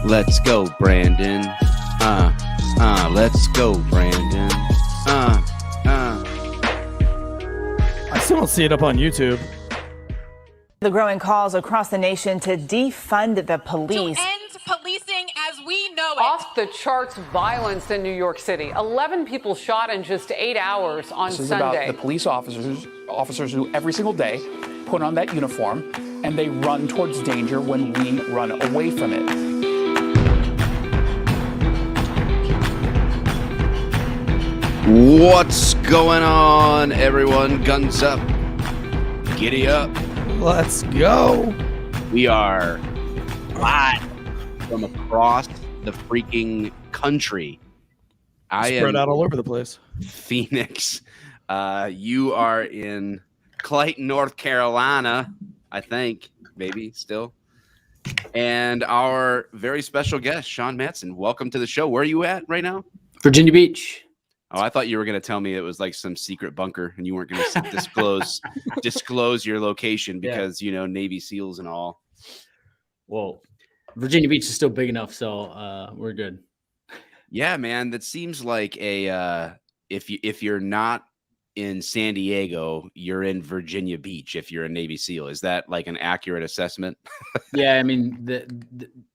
Let's go, Brandon. Let's go, Brandon. I still don't see it up on YouTube. The growing calls across the nation to defund the police. To end policing as we know it. Off the charts violence in New York City. 11 people shot in just 8 hours on Sunday. This is about the police officers who every single day put on that uniform and they run towards danger when we run away from it. What's going on, everyone? Guns up. Giddy up. Let's go. We are live from across the freaking country. I Spread am out all over the place. Phoenix. You are in Clayton, North Carolina, I think, maybe still. And our very special guest, Sean Matson. Welcome to the show. Where are you at right now? Virginia Beach. Oh, I thought you were going to tell me it was like some secret bunker and you weren't going to disclose your location because, you know, Navy SEALs and all. Well, Virginia Beach is still big enough, so we're good. Yeah, man, that seems like a if you're not in San Diego, you're in Virginia Beach if you're a Navy SEAL. Is that like an accurate assessment? Yeah, I mean,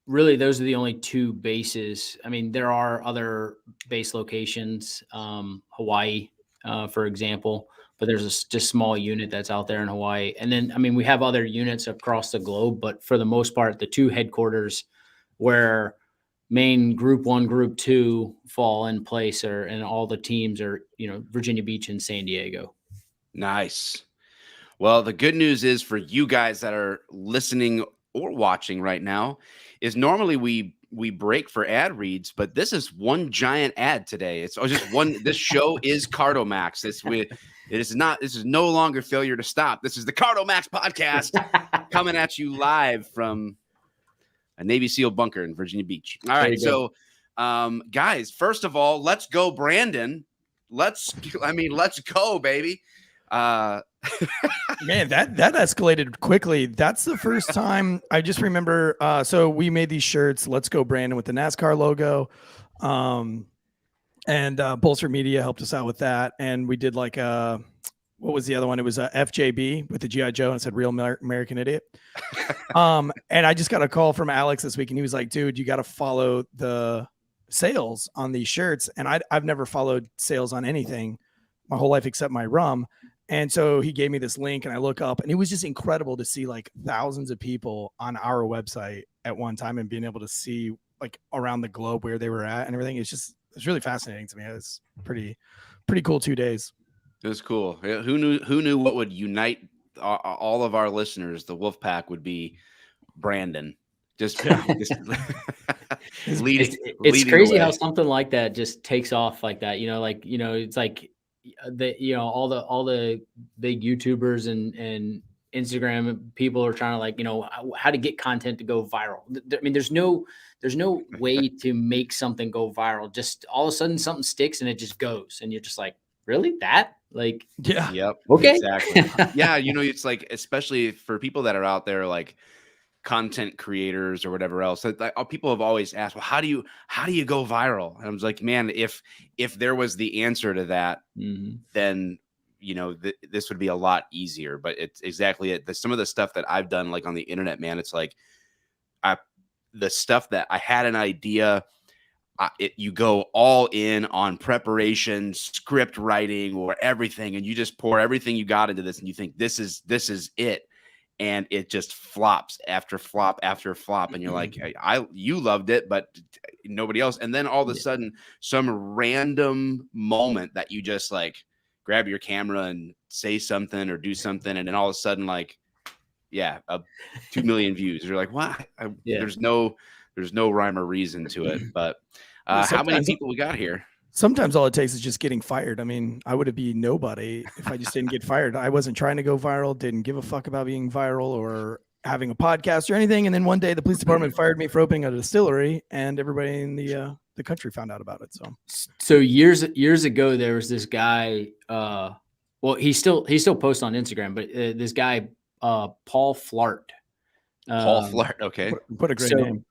really, those are the only two bases. I mean, there are other base locations, Hawaii, for example, but there's a just small unit that's out there in Hawaii. And then, I mean, we have other units across the globe, but for the most part, the two headquarters where main group 1, group 2 fall in place and all the teams are, you know, Virginia Beach and San Diego. Nice. Well, the good news is for you guys that are listening or watching right now is normally we break for ad reads, but this is one giant ad today. It's just one. This show is Cardo Max. This is no longer failure to stop. This is the Cardo Max podcast coming at you live from a Navy SEAL bunker in Virginia Beach. All right. So, guys, first of all, let's go, Brandon. Let's go, baby. Man, that escalated quickly. That's the first time I just remember. So we made these shirts, Let's Go Brandon, with the NASCAR logo. And Bolster Media helped us out with that. And we did like what was the other one? It was FJB with the G.I. Joe and it said Real American Idiot. And I just got a call from Alex this week and he was like, dude, you got to follow the sales on these shirts. And I've never followed sales on anything my whole life except my rum. And so he gave me this link and I look up and it was just incredible to see like thousands of people on our website at one time and being able to see like around the globe where they were at and everything. It's really fascinating to me. It's pretty cool 2 days. It was cool. Who knew what would unite all of our listeners? The Wolf Pack would be Brandon. It's crazy how something like that just takes off like that. You know, like, you know, it's like all the big YouTubers and Instagram people are trying to, like, you know, how to get content to go viral. I mean, there's no way to make something go viral. Just all of a sudden something sticks and it just goes and you're just like, really? That? Like, yeah. Yep. Okay. Exactly. Yeah. You know, it's like, especially for people that are out there, like content creators or whatever else, like, people have always asked, well, how do you go viral? And I was like, man, if there was the answer to that, then, you know, this would be a lot easier, but it's exactly it. Some of the stuff that I've done, like on the internet, man, it's like the stuff that I had an idea, you go all in on preparation, script writing, or everything, and you just pour everything you got into this, and you think this is it, and it just flops after flop after flop, and you're like, you loved it, but nobody else. And then all of a sudden, some random moment that you just like grab your camera and say something or do something, and then all of a sudden, like, 2 million views. You're like, why? There's no rhyme or reason to it. But how many people we got here? Sometimes all it takes is just getting fired. I mean, I would be nobody if I just didn't get fired. I wasn't trying to go viral, didn't give a fuck about being viral or having a podcast or anything. And then one day the police department fired me for opening a distillery, and everybody in the country found out about it. So years ago, there was this guy. Well, he still posts on Instagram, but this guy, Paul Flart. Paul Flart. Okay. What a great name.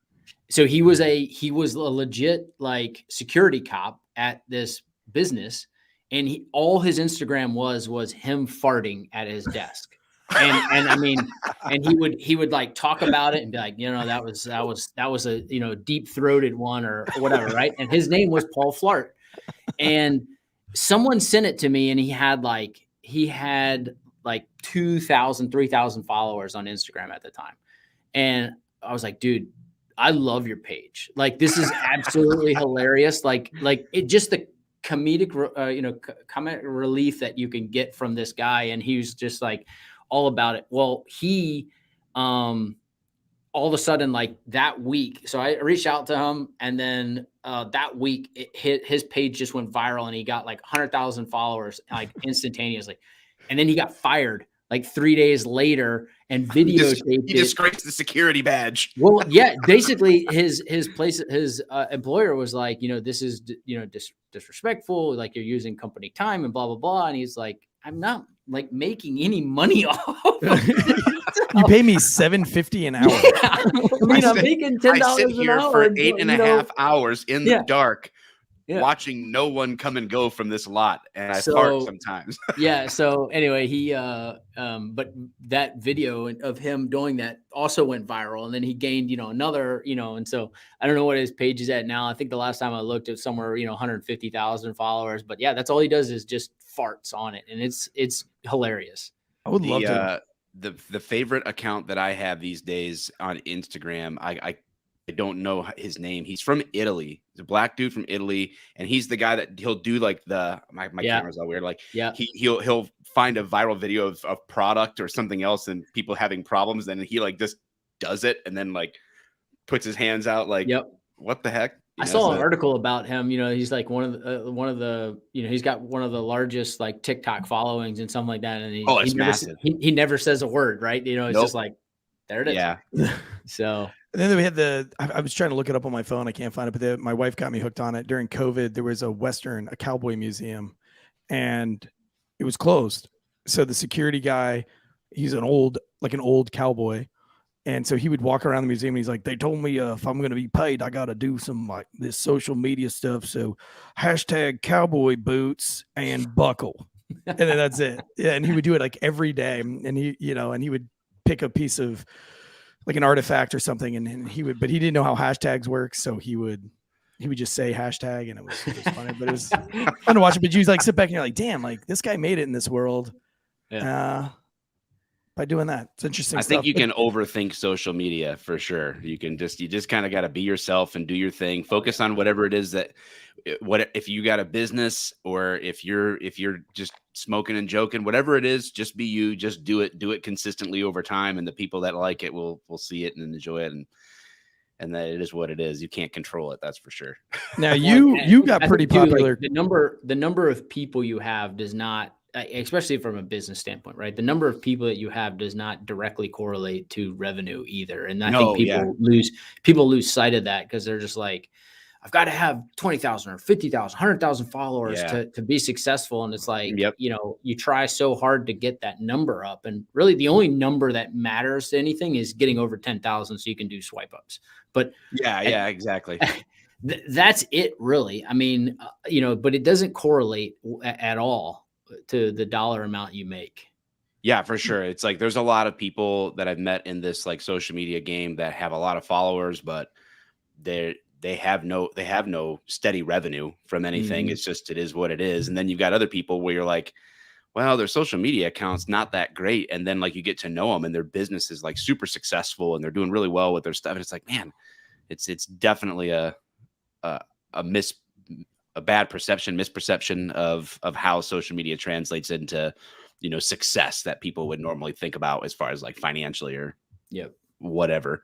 So he was a legit like security cop at this business, and all his Instagram was him farting at his desk. And I mean, and he would like talk about it and be like, that was a deep throated one or whatever, right? And his name was Paul Flart, and someone sent it to me, and he had like 2,000, 3,000 followers on Instagram at the time, and I was like, dude, I love your page. Like, this is absolutely hilarious. Like it just the comedic, comic relief that you can get from this guy, and he was just like all about it. Well, he, all of a sudden, like that week, so I reached out to him, and then that week his page just went viral, and he got like 100,000 followers like instantaneously, and then he got fired like 3 days later and videotaped he disgraced the security badge. Well, yeah, basically his employer was like, this is, disrespectful. Like, you're using company time and blah, blah, blah. And he's like, I'm not like making any money off of it. You pay me $7.50 an hour. Yeah. I mean, I'm making $10 I sit an here hour for 8.5 hours in the dark. Yeah. Watching no one come and go from this lot, and I park sometimes. Yeah. So anyway, he but that video of him doing that also went viral, and then he gained another and so I don't know what his page is at now. I think the last time I looked, it was somewhere 150,000 followers. But yeah, that's all he does is just farts on it, and it's hilarious. I would love to. The favorite account that I have these days on Instagram, I don't know his name. He's from Italy. He's a black dude from Italy, and he's the guy that he'll do like my camera's all weird. Like he'll find a viral video of product or something else and people having problems, and he like just does it and then like puts his hands out like, what the heck? I saw an article about him. He's like one of the he's got one of the largest like TikTok followings and something like that. And it's massive. He never says a word, right? It's just like, there it is. Yeah. So. And then we had I was trying to look it up on my phone. I can't find it, but my wife got me hooked on it. During COVID, there was a cowboy museum, and it was closed. So the security guy, he's an old cowboy. And so he would walk around the museum, and he's like, they told me if I'm going to be paid, I got to do some like this social media stuff. So #cowboy boots and buckle. And then that's it. Yeah. And he would do it like every day. And he would pick a piece of like an artifact or something, and he didn't know how hashtags work, so he would just say hashtag, and it was funny, but it was fun to watch it. But you like sit back and you're like, damn, like this guy made it in this world by doing that. It's interesting. I think you can overthink social media for sure. You just kind of got to be yourself and do your thing. Focus on whatever it is if you got a business or if you're just smoking and joking, whatever it is, just be you, just do it consistently over time. And the people that like it will see it and enjoy it. And that it is what it is. You can't control it. That's for sure. Now you got pretty popular. Like the number of people you have does not, especially from a business standpoint, right? The number of people that you have does not directly correlate to revenue either. And I think people lose sight of that because they're just like, I've got to have 20,000 or 50,000, 100,000 followers to be successful. And it's like, you try so hard to get that number up. And really the only number that matters to anything is getting over 10,000 so you can do swipe ups. But exactly. That's it really. I mean, but it doesn't correlate at all to the dollar amount you make. Yeah, for sure. It's like, there's a lot of people that I've met in this like social media game that have a lot of followers, but they have no steady revenue from anything. Mm-hmm. It's just, it is what it is. And then you've got other people where you're like, well, their social media account's not that great. And then like you get to know them and their business is like super successful and they're doing really well with their stuff. And it's like, man, it's definitely a misperception of how social media translates into success that people would normally think about as far as like financially or Yep. whatever.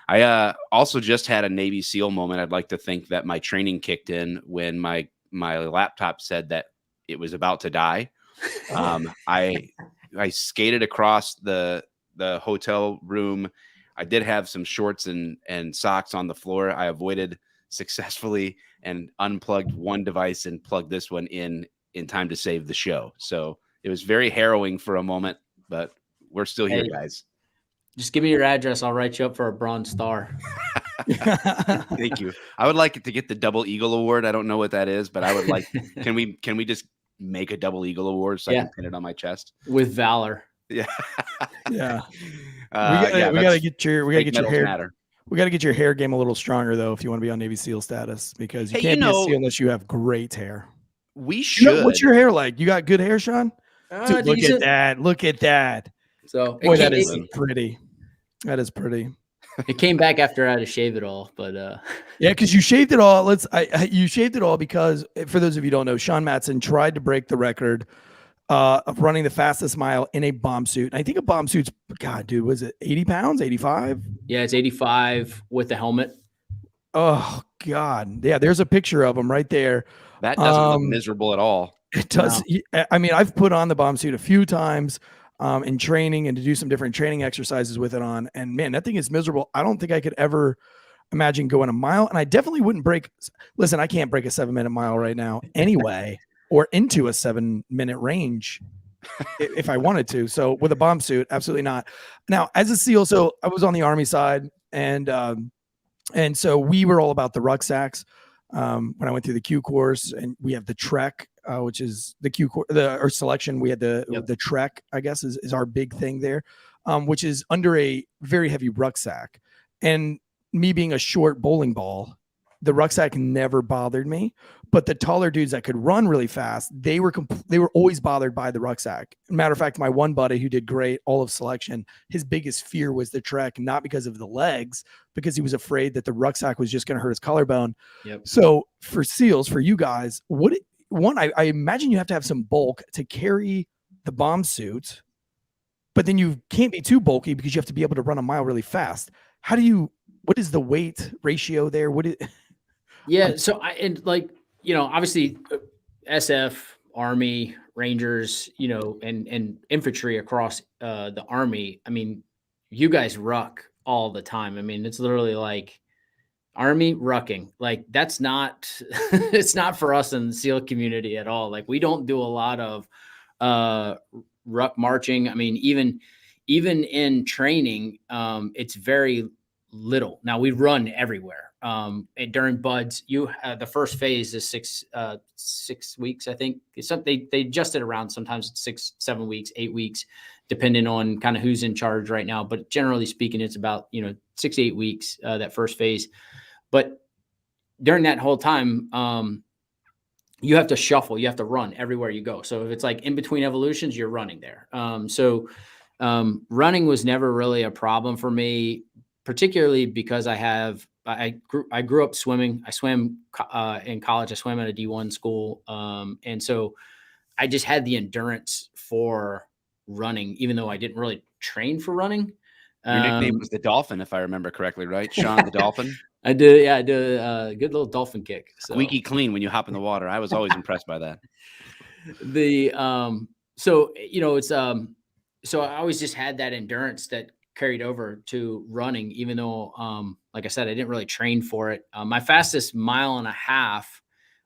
I also just had a Navy SEAL moment. I'd like to think that my training kicked in when my laptop said that it was about to die. I skated across the hotel room. I did have some shorts and socks on the floor. I avoided successfully and unplugged one device and plugged this one in time to save the show. So it was very harrowing for a moment, but we're still here, guys. Just give me your address. I'll write you up for a Bronze Star. Thank you. I would like it to get the Double Eagle Award. I don't know what that is, but I would like. Can we just make a Double Eagle Award so I can pin it on my chest with valor? Yeah. We gotta get your hair. We gotta get your hair game a little stronger though if you want to be on Navy SEAL status, because you can't be a SEAL unless you have great hair. We should. What's your hair like? You got good hair, Sean? Dude, look at that. Look at that. So boy, that is pretty. That is pretty. It came back after I had to shave it all, but yeah, because you shaved it all. You shaved it all because, for those of you who don't know, Sean Matson tried to break the record of running the fastest mile in a bomb suit. And I think a bomb suit's, God, dude, was it 80 pounds, 85? Yeah, it's 85 with the helmet. Oh God, yeah. There's a picture of him right there. That doesn't look miserable at all. It does. No. I mean, I've put on the bomb suit a few times in training and to do some different training exercises with it on. And man, that thing is miserable. I don't think I could ever imagine going a mile. And I definitely wouldn't break. Listen, I can't break a 7-minute mile right now anyway, or into a 7-minute range if I wanted to. So with a bomb suit, absolutely not. Now, as a SEAL, so I was on the Army side, and so we were all about the rucksacks. When I went through the Q course, and we have the Trek, which is the Q course, our selection. We had the Trek, I guess, is our big thing there, which is under a very heavy rucksack. And me being a short bowling ball, the rucksack never bothered me. But the taller dudes that could run really fast, they were always bothered by the rucksack. Matter of fact, my one buddy who did great all of selection, his biggest fear was the Trek, not because of the legs, because he was afraid that the rucksack was just going to hurt his collarbone. Yep. So for SEALs, for you guys, I imagine you have to have some bulk to carry the bomb suit, but then you can't be too bulky because you have to be able to run a mile really fast. What is the weight ratio there? Yeah. So obviously SF, Army, Rangers, and infantry across the Army. I mean, you guys ruck all the time. I mean, it's literally like Army rucking. Like that's not, it's not for us in the SEAL community at all. Like we don't do a lot of ruck marching. I mean, even in training, it's very little. Now we run everywhere. And during buds, the first phase is 6 weeks, I think. They adjust it around. Sometimes it's 6, 7 weeks, 8 weeks, depending on kind of who's in charge right now. But generally speaking, it's about 6 to 8 weeks, that first phase. But during that whole time, you have to shuffle. You have to run everywhere you go. So if it's like in between evolutions, you're running there. Running was never really a problem for me, particularly because I grew up swimming. I swam in college. I swam at a D1 school. And so I just had the endurance for running, even though I didn't really train for running. Your nickname was the Dolphin, if I remember correctly, right? Sean the Dolphin? I did. Yeah, I did a good little dolphin kick. So. Squeaky clean when you hop in the water. I was always impressed by that. So I always just had that endurance that carried over to running, even though, like I said, I didn't really train for it. My fastest 1.5 miles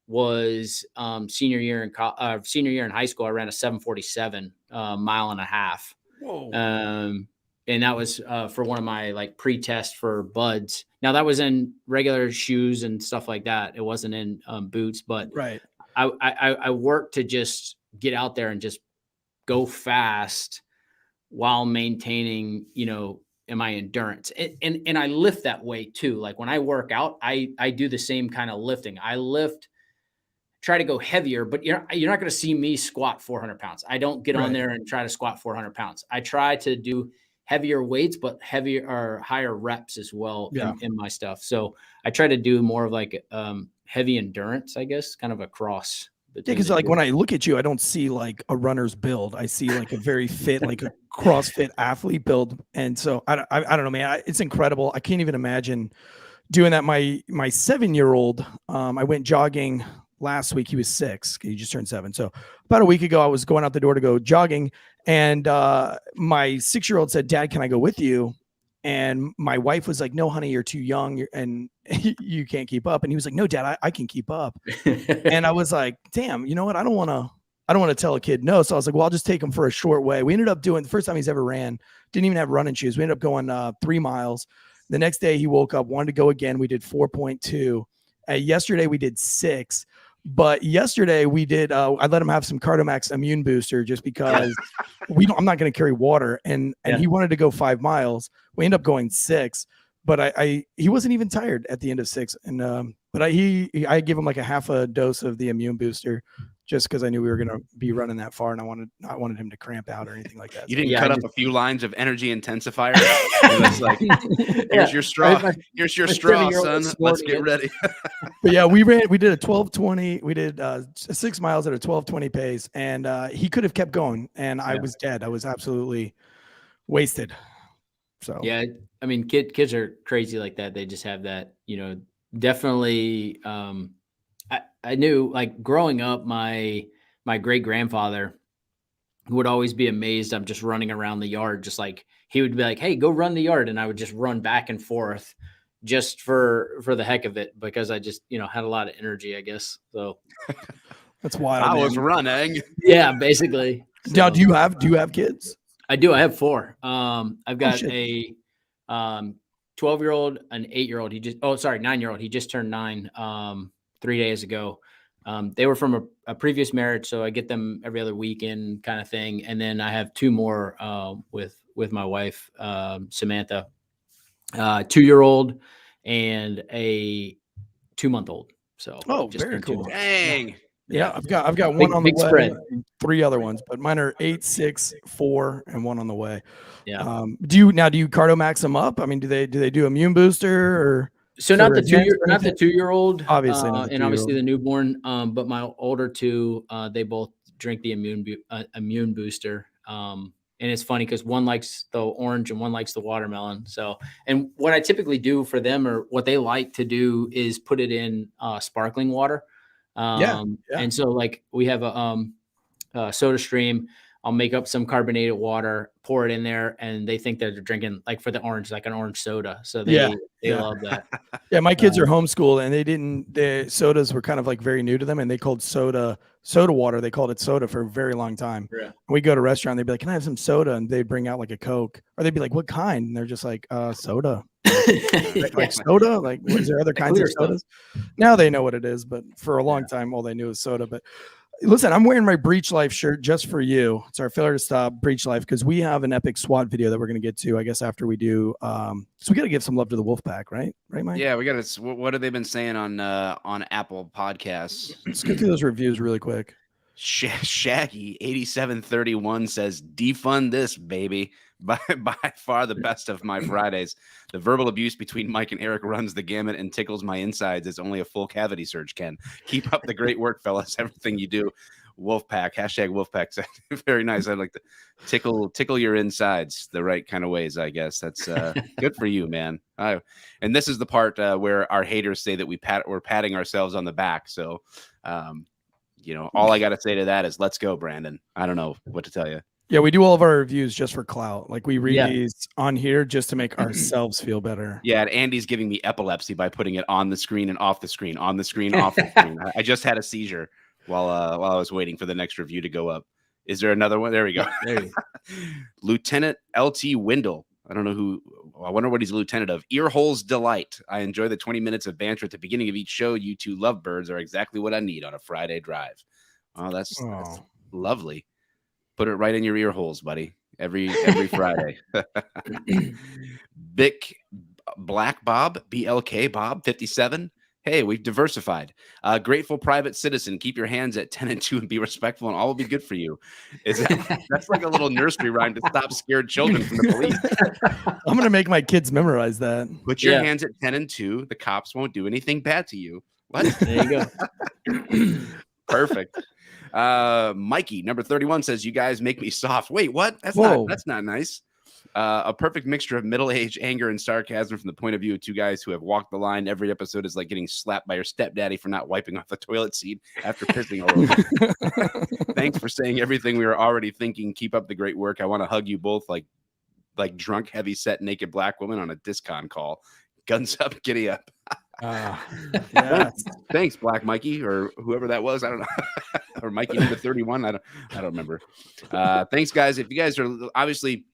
was senior year in high school. I ran a 7:47 1.5 miles. Whoa. And that was for one of my like pre-test for buds. Now that was in regular shoes and stuff like that. It wasn't in boots, but right. I worked to just get out there and just go fast while maintaining, in my endurance. And I lift that way too. Like when I work out, I do the same kind of lifting. I try to go heavier, but you're not going to see me squat 400 pounds. I don't get on there and try to squat 400 pounds. I try to do heavier weights, but heavier or higher reps as well in my stuff. So I try to do more of like heavy endurance, I guess, kind of across Yeah, because like when I look at you, I don't see like a runner's build. I see like a very fit, like a CrossFit athlete build. And so I don't know, man. It's incredible. I can't even imagine doing that. My 7-year-old, I went jogging last week. He was 6. He just turned 7. So about a week ago, I was going out the door to go jogging, and my 6-year-old said, "Dad, can I go with you?" And my wife was like, "No, honey, you're too young and you can't keep up." And he was like, "No, Dad, I can keep up." And I was like, "Damn, you know what? I don't want to tell a kid no." So I was like, "Well, I'll just take him for a short way." We ended up doing the first time he's ever ran, didn't even have running shoes. We ended up going 3 miles. The next day he woke up, wanted to go again. We did 4.2. Yesterday we did 6. But yesterday we did, I let him have some Cardo Max immune booster just because I'm not going to carry water. And he wanted to go 5 miles. We ended up going 6, but he wasn't even tired at the end of 6. And, but I gave him like a half a dose of the immune booster just because I knew we were going to be running that far, and I wanted him to cramp out or anything like that. You didn't cut up a few lines of energy intensifier. It was like, here's your straw. Here's your straw, son. Let's get ready. But yeah, we did a 12:20. We did 6 miles at a 12:20 pace, and he could have kept going, and I was dead. I was absolutely wasted. So yeah, I mean, kids are crazy like that. They just have that, definitely. I knew, like, growing up, my great grandfather would always be amazed. I'm just running around the yard, just like he would be like, "Hey, go run the yard," and I would just run back and forth just for the heck of it, because I just had a lot of energy, I guess. So that's wild. I was running. Yeah, basically. So, now, do you have kids? I do. I have 4. I've got a 12-year-old, an 8-year-old. 9-year-old. He just turned 9 3 days ago. They were from a previous marriage, so I get them every other weekend kind of thing. And then I have 2 more with my wife, Samantha, 2-year-old and a 2-month-old. So very cool. Dang. Yeah, I've got one on the way, spread. 3 other ones, but mine are 8, 6, 4, and 1 on the way. Yeah. Do you Cardo Max them up? I mean, do they do immune booster or? So not the 2-year-old, obviously, and obviously the newborn. But my older 2, they both drink the immune booster. And it's funny because one likes the orange and one likes the watermelon. So, and what I typically do for them, or what they like to do, is put it in sparkling water. And so, like, we have a soda stream. I'll make up some carbonated water, pour it in there, and they think that they're drinking, like, for the orange, like an orange soda. So they love that. Yeah, my kids are homeschooled, and the sodas were kind of like very new to them, and they called soda water. They called it soda for a very long time. Yeah. We go to a restaurant, they'd be like, "Can I have some soda?" And they'd bring out like a Coke, or they'd be like, "What kind?" And they're just like, "Soda." Like soda? Like, is there other kinds of sodas? Now they know what it is, but for a long time, all they knew was soda. But listen, I'm wearing my Breach Life shirt just for you. It's our failure to stop Breach Life, because we have an epic SWAT video that we're going to get to, I guess, after we do. So we got to give some love to the Wolfpack, right? Right, Mike? Yeah, we got to. What have they been saying on Apple Podcasts? Let's get through those reviews really quick. Shaggy 8731 says, "Defund this, baby. By far the best of my Fridays. The verbal abuse between Mike and Eric runs the gamut and tickles my insides as only a full cavity search can. Keep up the great work, fellas. Everything you do." Wolfpack, #Wolfpack. Very nice. I'd like to tickle your insides the right kind of ways, I guess. That's good for you, man. And this is the part where our haters say that we're patting ourselves on the back. So, all I got to say to that is, let's go, Brandon. I don't know what to tell you. Yeah, we do all of our reviews just for clout. Like, we read these on here just to make ourselves feel better. Yeah, and Andy's giving me epilepsy by putting it on the screen and off the screen, on the screen, off the screen. I just had a seizure while I was waiting for the next review to go up. Is there another one? There we go. There you go. Lieutenant LT Windle. I don't know who. I wonder what he's a lieutenant of. Earholes delight. I enjoy the 20 minutes of banter at the beginning of each show. You two lovebirds are exactly what I need on a Friday drive. Oh, that's lovely. Put it right in your ear holes, buddy. Every Friday. Bick Black Bob, BLK Bob 57. Hey, we've diversified. Grateful private citizen. Keep your hands at 10 and 2 and be respectful, and all will be good for you. That's like a little nursery rhyme to stop scared children from the police. I'm gonna make my kids memorize that. Put your hands at 10 and 2. The cops won't do anything bad to you. What? There you go. Perfect. Mikey, number 31 says, "You guys make me soft." Wait, what? That's not nice. A perfect mixture of middle age, anger, and sarcasm from the point of view of two guys who have walked the line. Every episode is like getting slapped by your stepdaddy for not wiping off the toilet seat after pissing all over. Thanks for saying everything we were already thinking. Keep up the great work. I want to hug you both like drunk, heavy set, naked black woman on a discon call. Guns up, giddy up. Thanks, Black Mikey, or whoever that was. I don't know. Or Mikey number 31. I don't remember. Thanks, guys. If you guys are obviously,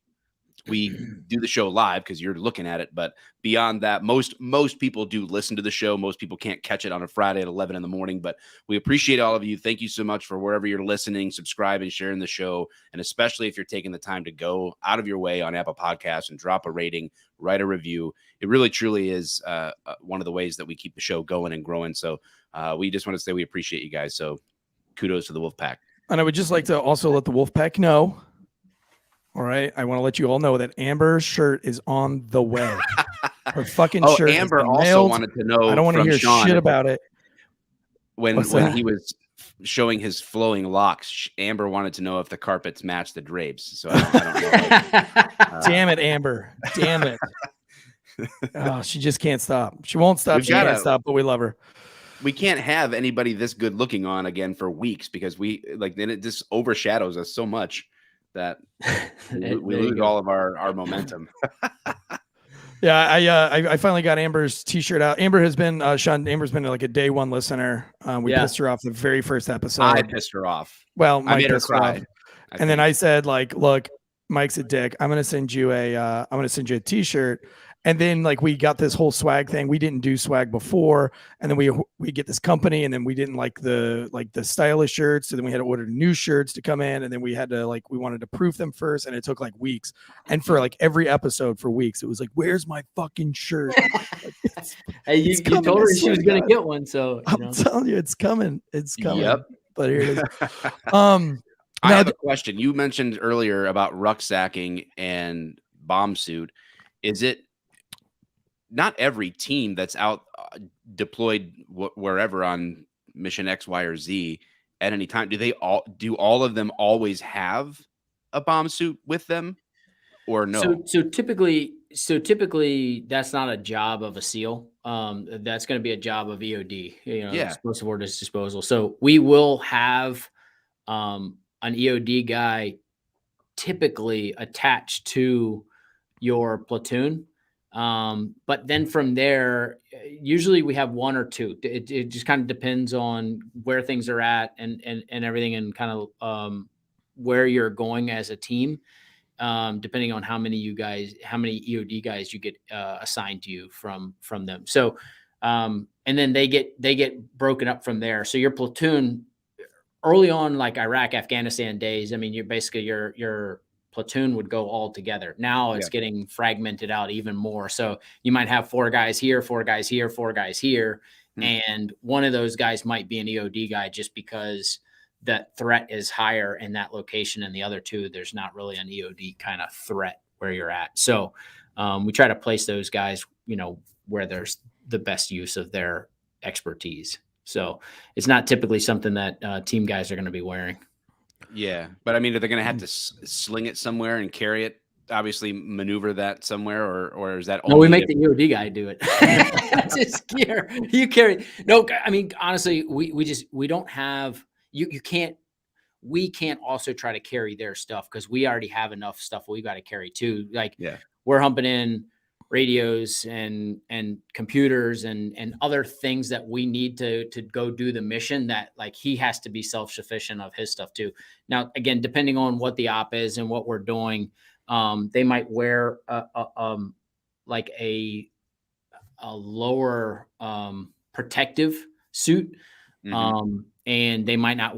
we do the show live because you're looking at it, but beyond that, most people do listen to the show. Most people can't catch it on a Friday at 11 in the morning, but we appreciate all of you. Thank you so much for wherever you're listening, subscribe, and sharing the show. And especially if you're taking the time to go out of your way on Apple Podcasts and drop a rating, write a review. It really, truly is one of the ways that we keep the show going and growing. So we just want to say we appreciate you guys. So kudos to the Wolfpack. And I would just like to also let the Wolfpack know. All right. I want to let you all know that Amber's shirt is on the way. Her fucking shirt. Amber also wanted to know. I don't want to hear Sean shit about it. When he was showing his flowing locks, Amber wanted to know if the carpets match the drapes. So I don't know. Damn it, Amber. Damn it. Oh, she just can't stop. She won't stop. She can't stop, but we love her. We can't have anybody this good looking on again for weeks because then it just overshadows us so much that we lose all of our momentum. Yeah, I finally got Amber's t-shirt out. Amber has been Sean. Amber's been like a day one listener. We pissed her off the very first episode. I pissed her off. Well, I made her cry. And then I said, like, look, Mike's a dick. I'm gonna send you a t-shirt. And then like we got this whole swag thing. We didn't do swag before, and then we get this company, and then we didn't like the stylish shirts. So then we had to order new shirts to come in, and then we had to we wanted to proof them first, and it took like weeks. And for like every episode for weeks, it was like, "Where's my fucking shirt?" Hey, you told her she was gonna get one, so I'm telling you, it's coming. It's coming. Yep. But here it is. I have a question. You mentioned earlier about rucksacking and bomb suit. Is it not every team that's out deployed wherever on mission X, Y, or Z at any time? Do all of them always have a bomb suit with them, or no? So typically that's not a job of a SEAL. That's going to be a job of EOD. Explosive ordnance disposal. So we will have an EOD guy typically attached to your platoon. But then from there, usually we have one or two. It just kind of depends on where things are at and everything, and kind of where you're going as a team, depending on how many EOD guys you get assigned to you from them. So and then they get broken up from there. So your platoon early on, like Iraq, Afghanistan days, I mean, you're basically your platoon would go all together. Now it's getting fragmented out even more. So you might have 4 guys here, 4 guys here, 4 guys here. And one of those guys might be an EOD guy just because that threat is higher in that location. And the other 2, there's not really an EOD kind of threat where you're at. So we try to place those guys, where there's the best use of their expertise. So it's not typically something that team guys are going to be wearing. Yeah, but I mean, are they going to have to sling it somewhere and carry it? Obviously, maneuver that somewhere, or is that? No, we make the EOD guy do it. Just gear. You carry. No, I mean, honestly, we don't have. You can't. We can't also try to carry their stuff because we already have enough stuff we got to carry too. We're humping in radios and computers and other things that we need to go do the mission, that like he has to be self-sufficient of his stuff too. Now, again, depending on what the op is and what we're doing, they might wear a lower protective suit. And they might not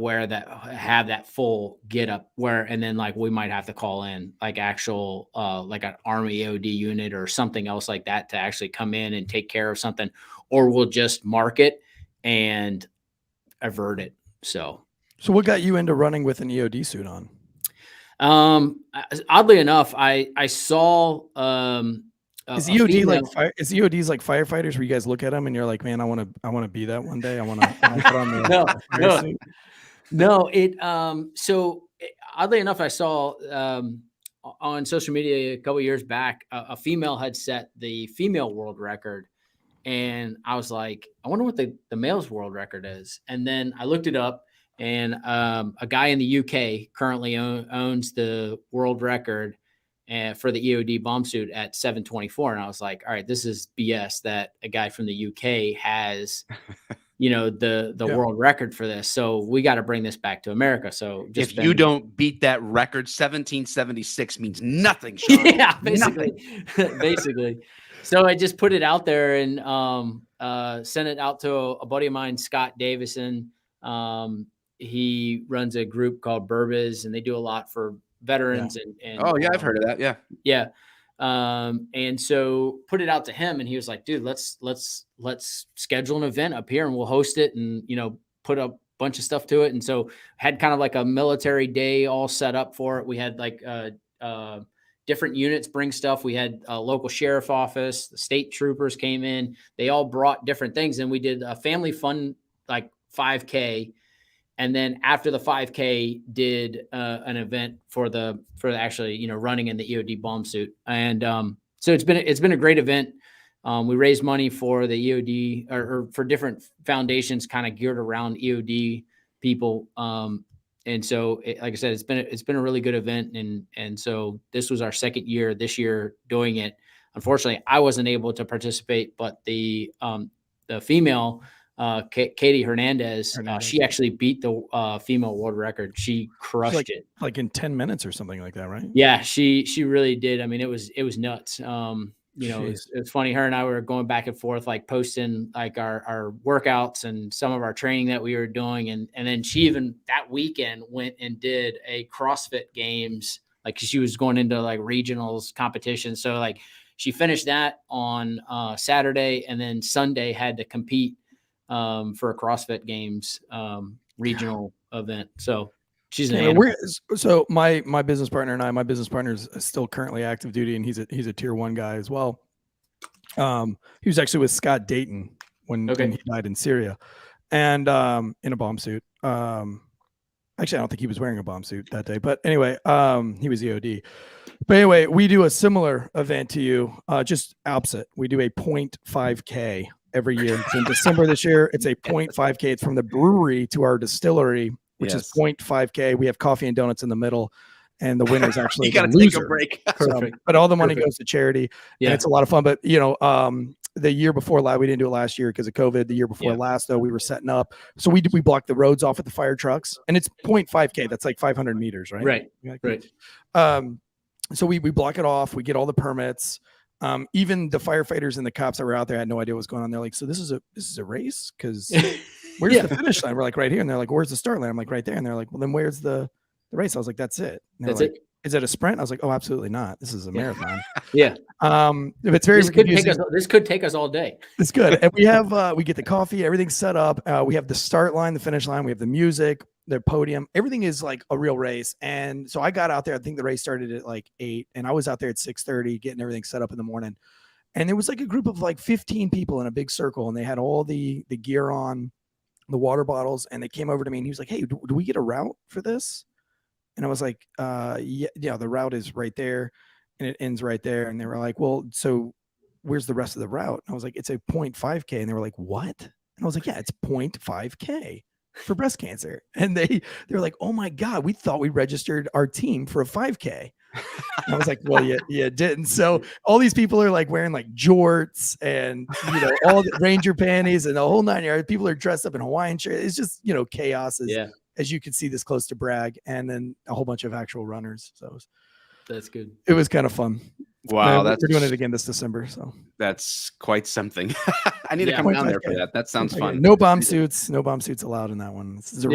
have that full get up and then like we might have to call in like actual like an Army AOD unit or something else like that to actually come in and take care of something, or we'll just mark it and avert it. So what got you into running with an EOD suit on? Oddly enough, I saw Is a EOD like female- is EODs like firefighters where you guys look at them and you're like, man, I want to be that one day. I want to put on the No, fire no. suit. No, oddly enough, I saw on social media a couple years back, a female had set the female world record. And I was like, I wonder what the male's world record is. And then I looked it up, and a guy in the UK currently owns the world record for the EOD bomb suit at 724. And I was like, all right, this is BS that a guy from the UK has, the world record for this. So we got to bring this back to America. So if you don't beat that record, 1776 means nothing, Sean. Yeah, basically. Basically. So I just put it out there and sent it out to a buddy of mine, Scott Davison. He runs a group called Burbiz, and they do a lot for veterans. And oh yeah, I've heard of that. Yeah. Yeah. And so put it out to him, and he was like, dude, let's schedule an event up here and we'll host it and, put a bunch of stuff to it. And so had kind of like a military day all set up for it. We had like, different units bring stuff. We had a local sheriff office, the state troopers came in, they all brought different things. And we did a family fun, like 5K. And then after the 5K did an event for actually, running in the EOD bomb suit. And so it's been a great event. We raised money for the EOD or for different foundations kind of geared around EOD people. And so, like I said, it's been a really good event. And so this was our second year this year doing it. Unfortunately, I wasn't able to participate, but the female, Katie Hernandez, she actually beat the female world record. She crushed it like in 10 minutes or something like that, right? Yeah, she really did. I mean, it was nuts. It's funny. Her and I were going back and forth, like posting like our workouts and some of our training that we were doing. And then she even that weekend went and did a CrossFit Games, like she was going into like regionals competition. So like she finished that on Saturday, and then Sunday had to compete for a CrossFit Games regional event. So she's so my business partner and my business partner is still currently active duty, and he's a tier 1 guy as well. He was actually with Scott Dayton when he died in Syria, and in a bomb suit. Actually, I don't think he was wearing a bomb suit that day, but anyway, he was EOD. But anyway, we do a similar event to you, just opposite. We do a 0.5K every year. It's in December this year. It's a 0.5K. It's from the brewery to our distillery, which is 0.5K. We have coffee and donuts in the middle, and the winner's actually you got to take a break. So, but all the money goes to charity. Yeah, and it's a lot of fun. But the year before last, we didn't do it last year because of COVID. The year before last, though, we were setting up. So we blocked the roads off with the fire trucks, and it's 0.5K. That's like 500 meters, right? Right. So we block it off. We get all the permits. Even the firefighters and the cops that were out there had no idea what was going on. They're like, so this is a race? Because where's the finish line? We're like, right here. And they're like, where's the start line? I'm like, right there. And they're like, well, then where's the race? I was like, that's it. That's like, it. Is it a sprint? I was like, oh, absolutely not. This is a marathon. Yeah. It's very confusing. This could take us all day. It's good. And we have we get the coffee, everything's set up. We have the start line, the finish line, we have the music, the podium. Everything is like a real race. And so I got out there. I think the race started at like 8, and I was out there at 6:30 getting everything set up in the morning. And there was like a group of like 15 people in a big circle, and they had all the gear on, the water bottles, and they came over to me, and he was like, hey, do we get a route for this? And I was like, yeah, the route is right there, and it ends right there. And they were like, well, so where's the rest of the route? And I was like, it's a 0.5K. And they were like, what? And I was like, yeah, it's 0.5K for breast cancer. And they were like, oh my God, we thought we registered our team for a 5K. And I was like, well, yeah, didn't. So all these people are like wearing like jorts and, all the Ranger panties and the whole 9 yards. People are dressed up in Hawaiian shirts. It's just, chaos as you can see this close to Bragg, and then a whole bunch of actual runners. So that's good. It was kind of fun. Wow. We're doing it again this December. So that's quite something. I need to come down there for that. That sounds fun. No bomb suits allowed in that one. This is a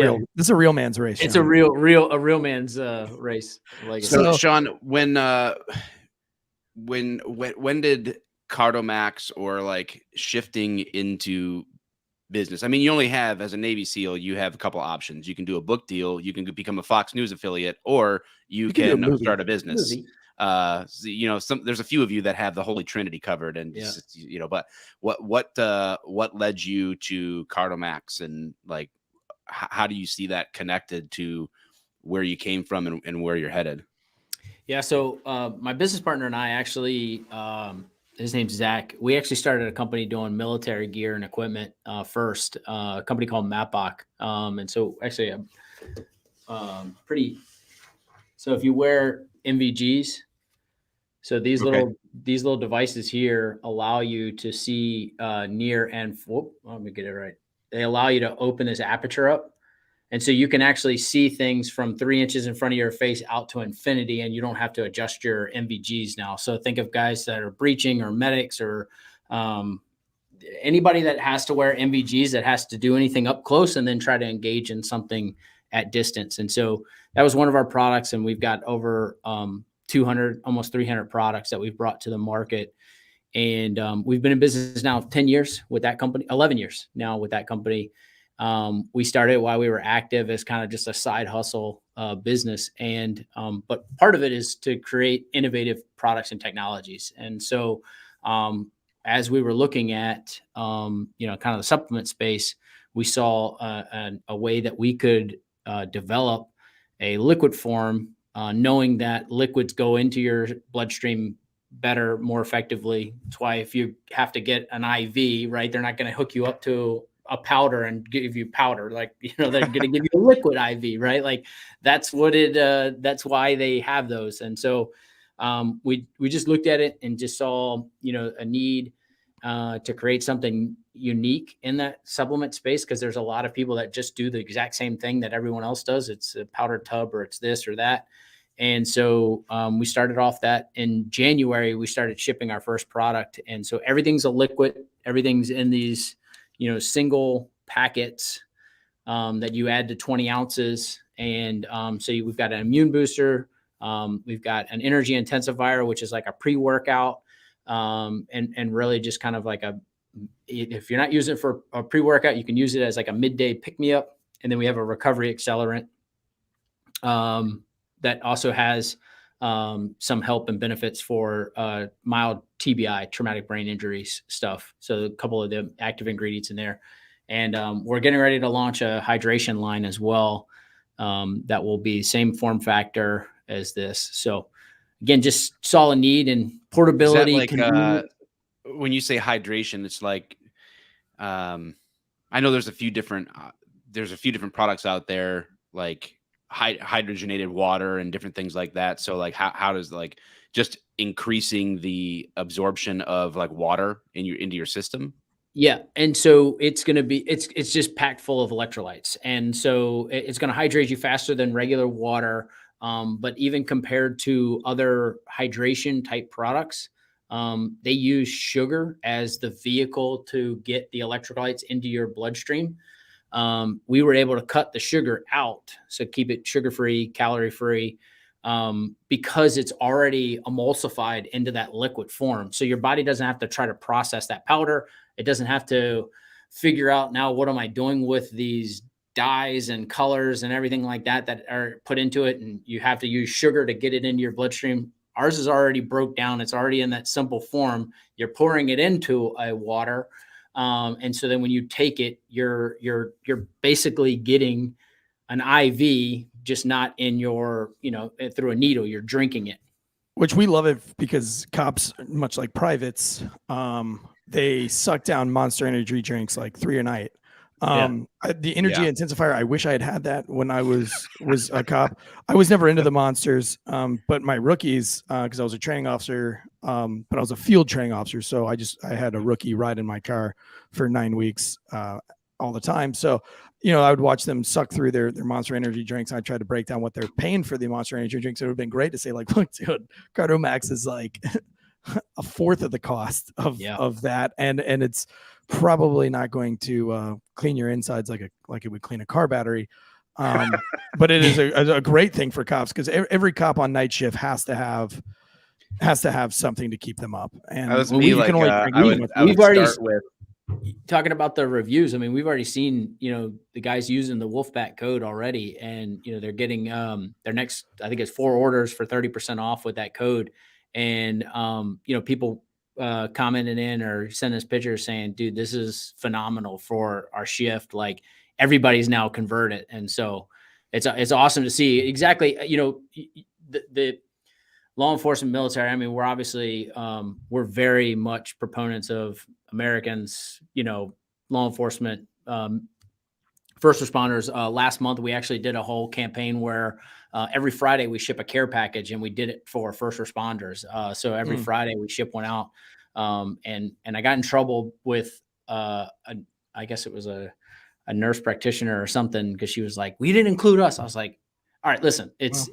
real man's race. It's a real man's race. Like so Sean, when did Cardo Max or like shifting into business? I mean, you only have, as a Navy SEAL, you have a couple options. You can do a book deal, you can become a Fox News affiliate, or you can start a business. there's a few of you that have the Holy Trinity covered, and but what led you to Cardo Max, and like how do you see that connected to where you came from and where you're headed? Yeah. So my business partner and I actually, his name's Zach. We actually started a company doing military gear and equipment first, a company called Mapbach. And so actually, so if you wear MVGs, so these little devices here allow you to see near and let me get it right. They allow you to open this aperture up. And so you can actually see things from 3 inches in front of your face out to infinity, and you don't have to adjust your MVGs now. So think of guys that are breaching or medics or anybody that has to wear MVGs that has to do anything up close and then try to engage in something at distance. And so that was one of our products, and we've got over 200, almost 300 products that we've brought to the market. And we've been in business now 10 years with that company, 11 years now with that company. We started while we were active as kind of just a side hustle business. And but part of it is to create innovative products and technologies. And so as we were looking at, kind of the supplement space, we saw a way that we could develop a liquid form, knowing that liquids go into your bloodstream better, more effectively. That's why if you have to get an IV, right, they're not going to hook you up to a powder and give you powder. Like, they're going to give you a liquid IV, right? Like that's what that's why they have those. And so we just looked at it and just saw, a need to create something unique in that supplement space, because there's a lot of people that just do the exact same thing that everyone else does. It's a powder tub or it's this or that. And so we started off that in January. We started shipping our first product. And so everything's a liquid. Everything's in these, single packets that you add to 20 ounces. And so we've got an immune booster. We've got an energy intensifier, which is like a pre-workout. And really just kind of like if you're not using it for a pre-workout, you can use it as like a midday pick-me-up. And then we have a recovery accelerant that also has some help and benefits for mild TBI, traumatic brain injuries stuff. So a couple of the active ingredients in there. And we're getting ready to launch a hydration line as well that will be same form factor as this. So again, just saw a need and portability. When you say hydration, it's like, I know there's a few different products out there, like hydrogenated water and different things like that. So like, how does like just increasing the absorption of like water into your system? Yeah. And so it's going to be, it's just packed full of electrolytes. And so it's going to hydrate you faster than regular water. But even compared to other hydration type products, they use sugar as the vehicle to get the electrolytes into your bloodstream. We were able to cut the sugar out, so keep it sugar-free, calorie-free, because it's already emulsified into that liquid form. So your body doesn't have to try to process that powder. It doesn't have to figure out now, what am I doing with these dyes and colors and everything like that are put into it. And you have to use sugar to get it into your bloodstream. Ours is already broke down. It's already in that simple form. You're pouring it into a water. And so then when you take it, you're basically getting an IV, just not in your, through a needle. You're drinking it. Which we love it because cops, much like privates, they suck down Monster energy drinks like 3 a night. The energy intensifier, I wish I had that when I was a cop. I was never into the Monsters, but my rookies, because I was a training officer, but I was a field training officer, so I had a rookie ride in my car for 9 weeks all the time. So, I would watch them suck through their Monster energy drinks. I tried to break down what they're paying for the Monster energy drinks. It would have been great to say, like, look, dude, Cardo Max is like a fourth of the cost of that, and it's probably not going to clean your insides like it would clean a car battery. But it is a great thing for cops, because every cop on night shift has to have something to keep them up. And that was me. Like, I would start with talking about the reviews, I mean, we've already seen, the guys using the Wolfpack code already, and, they're getting their next, I think it's 4 orders for 30% off with that code. And, people commenting in or sending us pictures saying, dude, this is phenomenal for our shift. Like, everybody's now converted. And so it's awesome to see exactly, the law enforcement, military. I mean, we're obviously, we're very much proponents of Americans, law enforcement, first responders. Last month, we actually did a whole campaign where every Friday we ship a care package, and we did it for first responders. So every Friday we ship one out. And I got in trouble with, I guess it was a nurse practitioner or something, because she was like, "We didn't include us." I was like, all right, listen, it's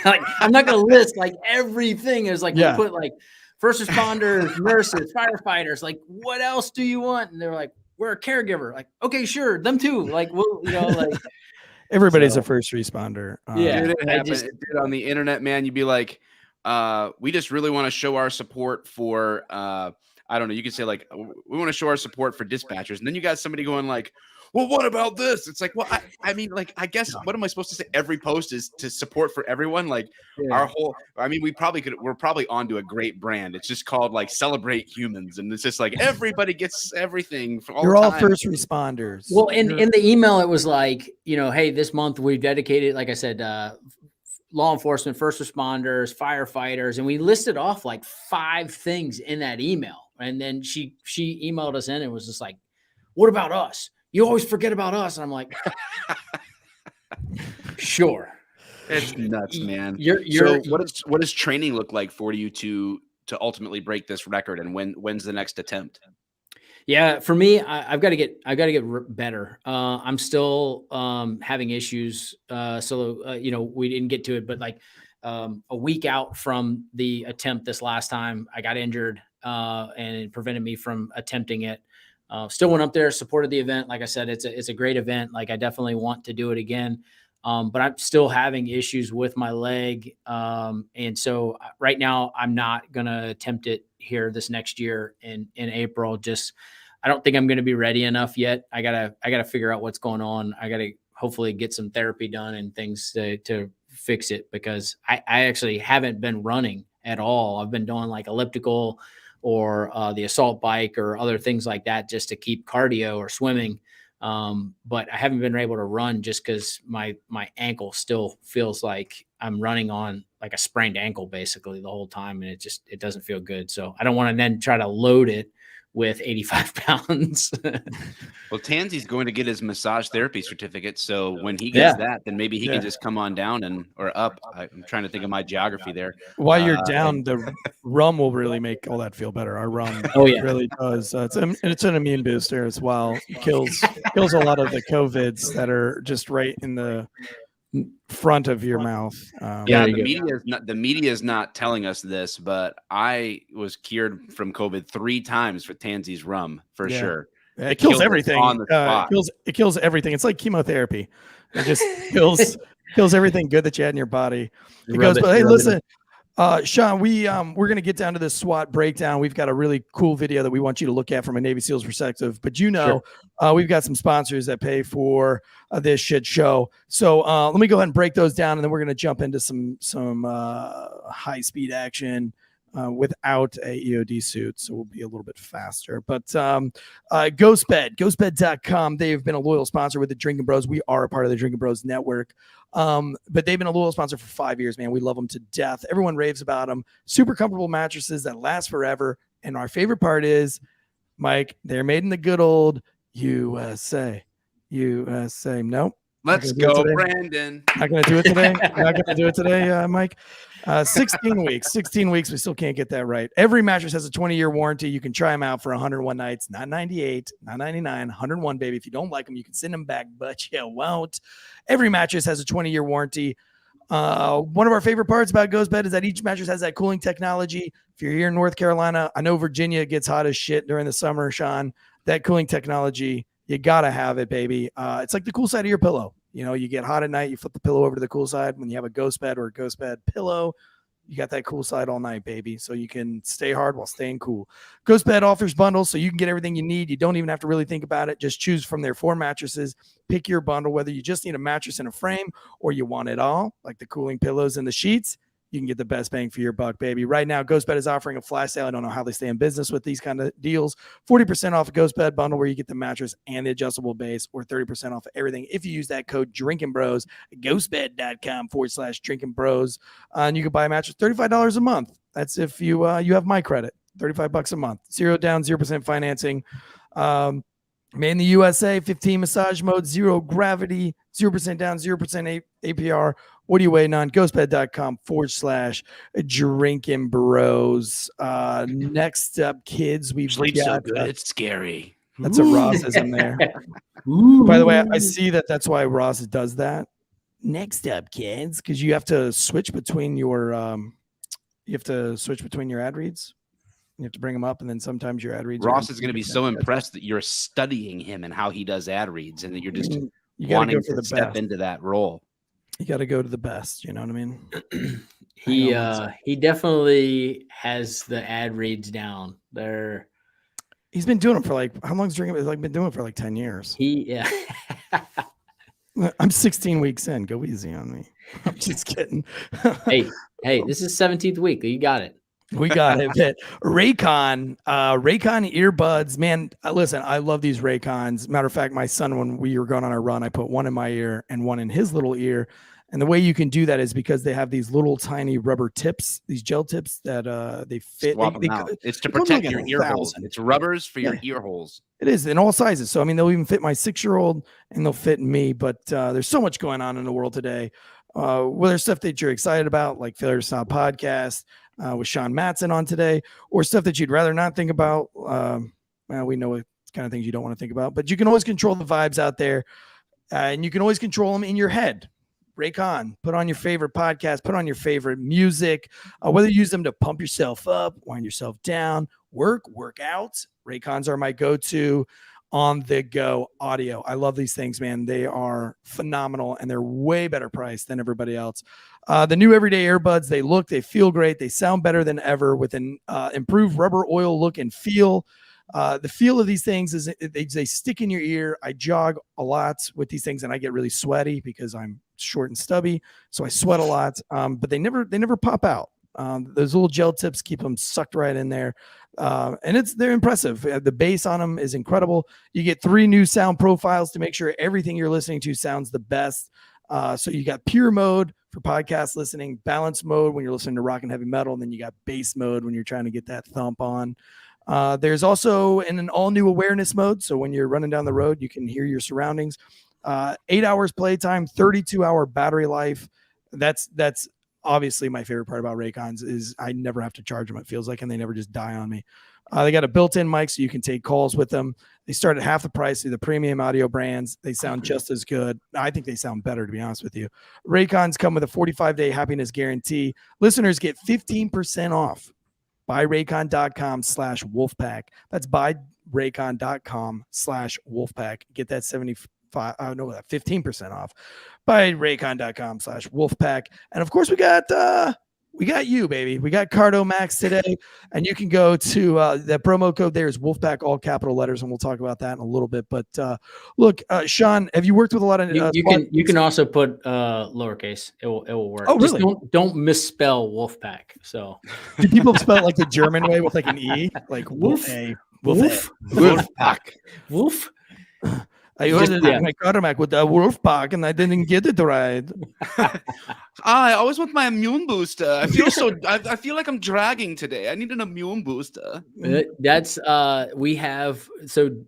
like, I'm not going to list like everything. Is like, we put like first responders, nurses, firefighters, like, what else do you want? And they're like, we're a caregiver. Like, okay, sure. Them too. Like, we'll, like everybody's a first responder. Dude, it happens. Dude, on the internet, man, you'd be like, we just really want to show our support for, I don't know. You could say like, we want to show our support for dispatchers. And then you got somebody going like, well, what about this? It's like, well, I mean, like, I guess what am I supposed to say? Every post is to support for everyone. Like our whole, I mean, we're probably onto a great brand. It's just called like Celebrate Humans. And it's just like, everybody gets everything. For all You're the all time. first responders. Well, in the email, it was like, hey, this month we dedicated, like I said, law enforcement, first responders, firefighters. And we listed off like 5 things in that email. And then she emailed us in and was just like, what about us? You always forget about us. And I'm like, sure. It's nuts, man. So what does training look like for you to ultimately break this record? And when's the next attempt? Yeah, for me, I've got to get better. I'm still having issues. We didn't get to it, but like a week out from the attempt this last time, I got injured and it prevented me from attempting it. Still went up there, supported the event. Like I said, it's a great event. Like, I definitely want to do it again. But I'm still having issues with my leg. And so right now I'm not going to attempt it here this next year in April. I don't think I'm going to be ready enough yet. I gotta figure out what's going on. I gotta hopefully get some therapy done and things to fix it, because I actually haven't been running at all. I've been doing like elliptical or the assault bike or other things like that, just to keep cardio, or swimming. But I haven't been able to run just because my ankle still feels like I'm running on like a sprained ankle basically the whole time. And it doesn't feel good. So I don't want to then try to load it with 85 pounds. Well, Tansey's going to get his massage therapy certificate. So when he gets that, then maybe he can just come on down or up. I'm trying to think of my geography there. While you're down, the rum will really make all that feel better. Our rum really does. It's an immune booster as well. It kills a lot of the COVIDs that are just right in the front of your mouth. The media is not telling us this, but I was cured from COVID 3 times for Tansey's rum for sure. It kills everything on the spot. It kills everything. It's like chemotherapy. It just kills everything good that you had in your body. But hey, listen, Sean, we're going to get down to this SWAT breakdown. We've got a really cool video that we want you to look at from a Navy SEALs perspective. But we've got some sponsors that pay for this shit show. So let me go ahead and break those down, and then we're going to jump into some high speed action without a EOD suit. So we'll be a little bit faster. But ghostbed.com. They've been a loyal sponsor with the Drinking Bros. We are a part of the Drinking Bros network. But they've been a loyal sponsor for 5 years, man. We love them to death. Everyone raves about them. Super comfortable mattresses that last forever. And our favorite part is, Mike, they're made in the good old USA. Nope. Let's go, Brandon. Not going to do it today. Not going to do it today, Mike. 16 weeks. 16 weeks. We still can't get that right. Every mattress has a 20-year warranty. You can try them out for 101 nights, not 98, not 99, 101, baby. If you don't like them, you can send them back, but you won't. Every mattress has a 20-year warranty. One of our favorite parts about GhostBed is that each mattress has that cooling technology. If you're here in North Carolina, I know Virginia gets hot as shit during the summer, Sean. That cooling technology, you got to have it, baby. It's like the cool side of your pillow. You get hot at night, you flip the pillow over to the cool side. When you have a GhostBed or a GhostBed pillow, you got that cool side all night, baby. So you can stay hard while staying cool. Ghost Bed offers bundles, so you can get everything you need. You don't even have to really think about it. Just choose from their 4 mattresses. Pick your bundle, whether you just need a mattress and a frame or you want it all, like the cooling pillows and the sheets. You can get the best bang for your buck, baby. Right now, GhostBed is offering a flash sale. I don't know how they stay in business with these kind of deals. 40% off a GhostBed bundle where you get the mattress and the adjustable base, or 30% off everything if you use that code Drinking Bros, ghostbed.com/Drinking Bros. And you can buy a mattress $35 a month. That's if you have my credit, $35 a month. 0 down, 0% financing. Made in the USA, 15 massage modes, 0 gravity, 0% down, 0% APR. What are you waiting on? Ghostbed.com/Drinking Bros. Next up, kids, we've Sleep got, so good, it's scary. That's a Rossism there. By the way, I see that's why Ross does that. Next up, kids, because you have to switch between your ad reads. You have to bring them up, and then sometimes your ad reads. Ross is going to be so impressed that you're studying him and how he does ad reads, and that you're just you wanting to step into that role. You got to go to the best. You know what I mean? He definitely has the ad reads down. He's been doing it for how long's Drinking? Been doing it for 10 years. I'm 16 weeks in. Go easy on me. I'm just kidding. hey, this is 17th week. You got it. We got it. Raycon earbuds, man. Listen, I love these Raycons. Matter of fact, my son, when we were going on our run, I put one in my ear and one in his little ear. And the way you can do that is because they have these little tiny rubber tips, these gel tips that they fit. Swap them out. It's to protect your ear holes. It's rubbers for your ear holes. It is in all sizes. So, I mean, they'll even fit my 6-year-old and they'll fit me. But there's so much going on in the world today. Whether stuff that you're excited about, like Failure to Stop podcast, with Sean Matson on today, or stuff that you'd rather not think about. We know what kind of things you don't want to think about, but you can always control the vibes out there, and you can always control them in your head. Raycon, put on your favorite podcast, put on your favorite music, whether you use them to pump yourself up, wind yourself down, work out. Raycons are my go-to on the go audio. I love these things, man. They are phenomenal and they're way better priced than everybody else. The new everyday earbuds, they feel great. They sound better than ever with an improved rubber oil look and feel. The feel of these things is they stick in your ear. I jog a lot with these things and I get really sweaty because I'm short and stubby. So I sweat a lot, but they never pop out. Those little gel tips keep them sucked right in there. And they're impressive. The bass on them is incredible. You get 3 new sound profiles to make sure everything you're listening to sounds the best. So you got pure mode for podcast listening, balance mode when you're listening to rock and heavy metal, and then you got bass mode when you're trying to get that thump on. There's also an all new awareness mode. So when you're running down the road, you can hear your surroundings. 8 hours playtime, 32-hour battery life. That's obviously my favorite part about Raycons is I never have to charge them. It feels like, and they never just die on me. They got a built-in mic so you can take calls with them. They start at half the price of the premium audio brands. They sound just as good. I think they sound better, to be honest with you. Raycons come with a 45-day happiness guarantee. Listeners get 15% off. BuyRaycon.com/Wolfpack. That's BuyRaycon.com/Wolfpack. Get that 15% off. BuyRaycon.com/Wolfpack. And of course, we got you, baby. We got Cardo Max today, and you can go to the promo code there is Wolfpack, all capital letters, and we'll talk about that in a little bit. But look, Sean, have you worked with a lot of? You can also put lowercase. It will work. Oh, really? Just don't misspell Wolfpack. So do people spell it like the German way with like an E, like Wolf? Wolfpack. Wolf. I ordered my Cardo Max with the Wolfpack, and I didn't get it right. I always want my immune booster. I feel like I'm dragging today. I need an immune booster. That's we have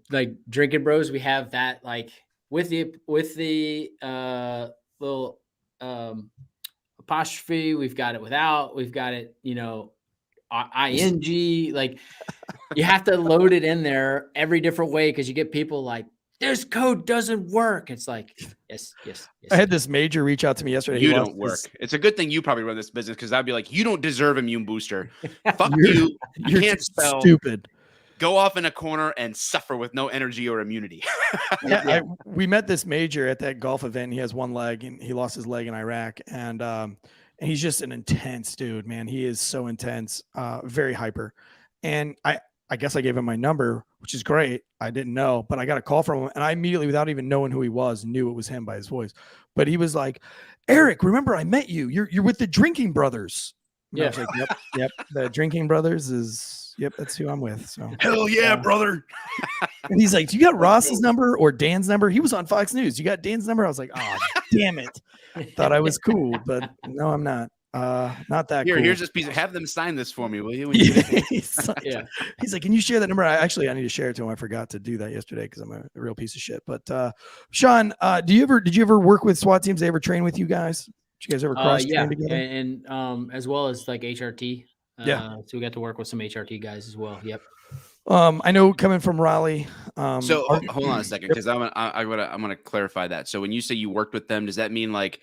like Drinking Bros. We have that like with the little apostrophe. We've got it without. We've got it, ing. Like you have to load it in there every different way because you get people like, this code doesn't work. It's like, yes. I had this major reach out to me yesterday. You don't work. It's a good thing you probably run this business because I'd be like, you don't deserve immune booster. Fuck you. You can't spell. Stupid. Go off in a corner and suffer with no energy or immunity. We met this major at that golf event. He has one leg and he lost his leg in Iraq. And and he's just an intense dude, man. He is so intense, very hyper. And I guess I gave him my number, which is great. I didn't know, but I got a call from him, and I immediately, without even knowing who he was, knew it was him by his voice. But he was like, "Eric, remember I met you. You're with the Drinking Brothers." And I was like, "Yep. The Drinking Brothers is that's who I'm with." So hell yeah, brother. And he's like, "Do you got Ross's number or Dan's number?" He was on Fox News. "You got Dan's number?" I was like, "Oh, damn it." Thought I was cool, but no, I'm not. Not that cool. Here's this piece. Have them sign this for me, will you? He's like, "Can you share that number?" I need to share it to him. I forgot to do that yesterday because I'm a real piece of shit. But Sean, did you ever work with SWAT teams? They ever train with you guys? Did you guys ever cross train together? And as well as like HRT. So we got to work with some HRT guys as well. Yep. I know coming from Raleigh. So hold on a second, because I'm gonna clarify that. So when you say you worked with them, does that mean like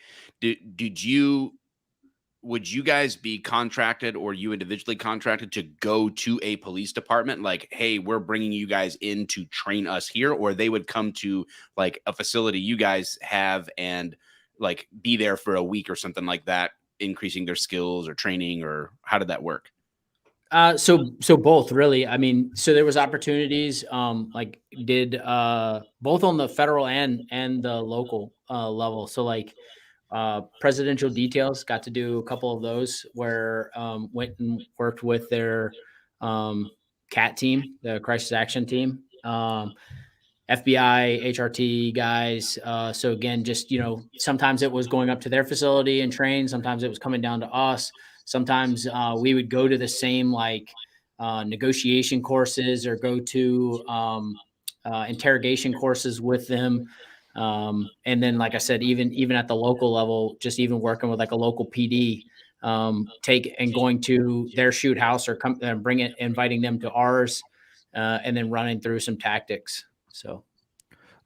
would you guys be contracted, or you individually contracted to go to a police department? Like, hey, we're bringing you guys in to train us here, or they would come to like a facility you guys have and like be there for a week or something like that, increasing their skills or training, or how did that work? So both really. I mean, so there was opportunities, like did both on the federal and the local level. So like presidential details, got to do a couple of those where went and worked with their CAT team, the crisis action team, FBI, HRT guys. So again, just, sometimes it was going up to their facility and train. Sometimes it was coming down to us. Sometimes we would go to the same like negotiation courses or go to interrogation courses with them. And then, like I said, even at the local level, just even working with like a local PD, going to their shoot house or inviting them to ours, and then running through some tactics. So.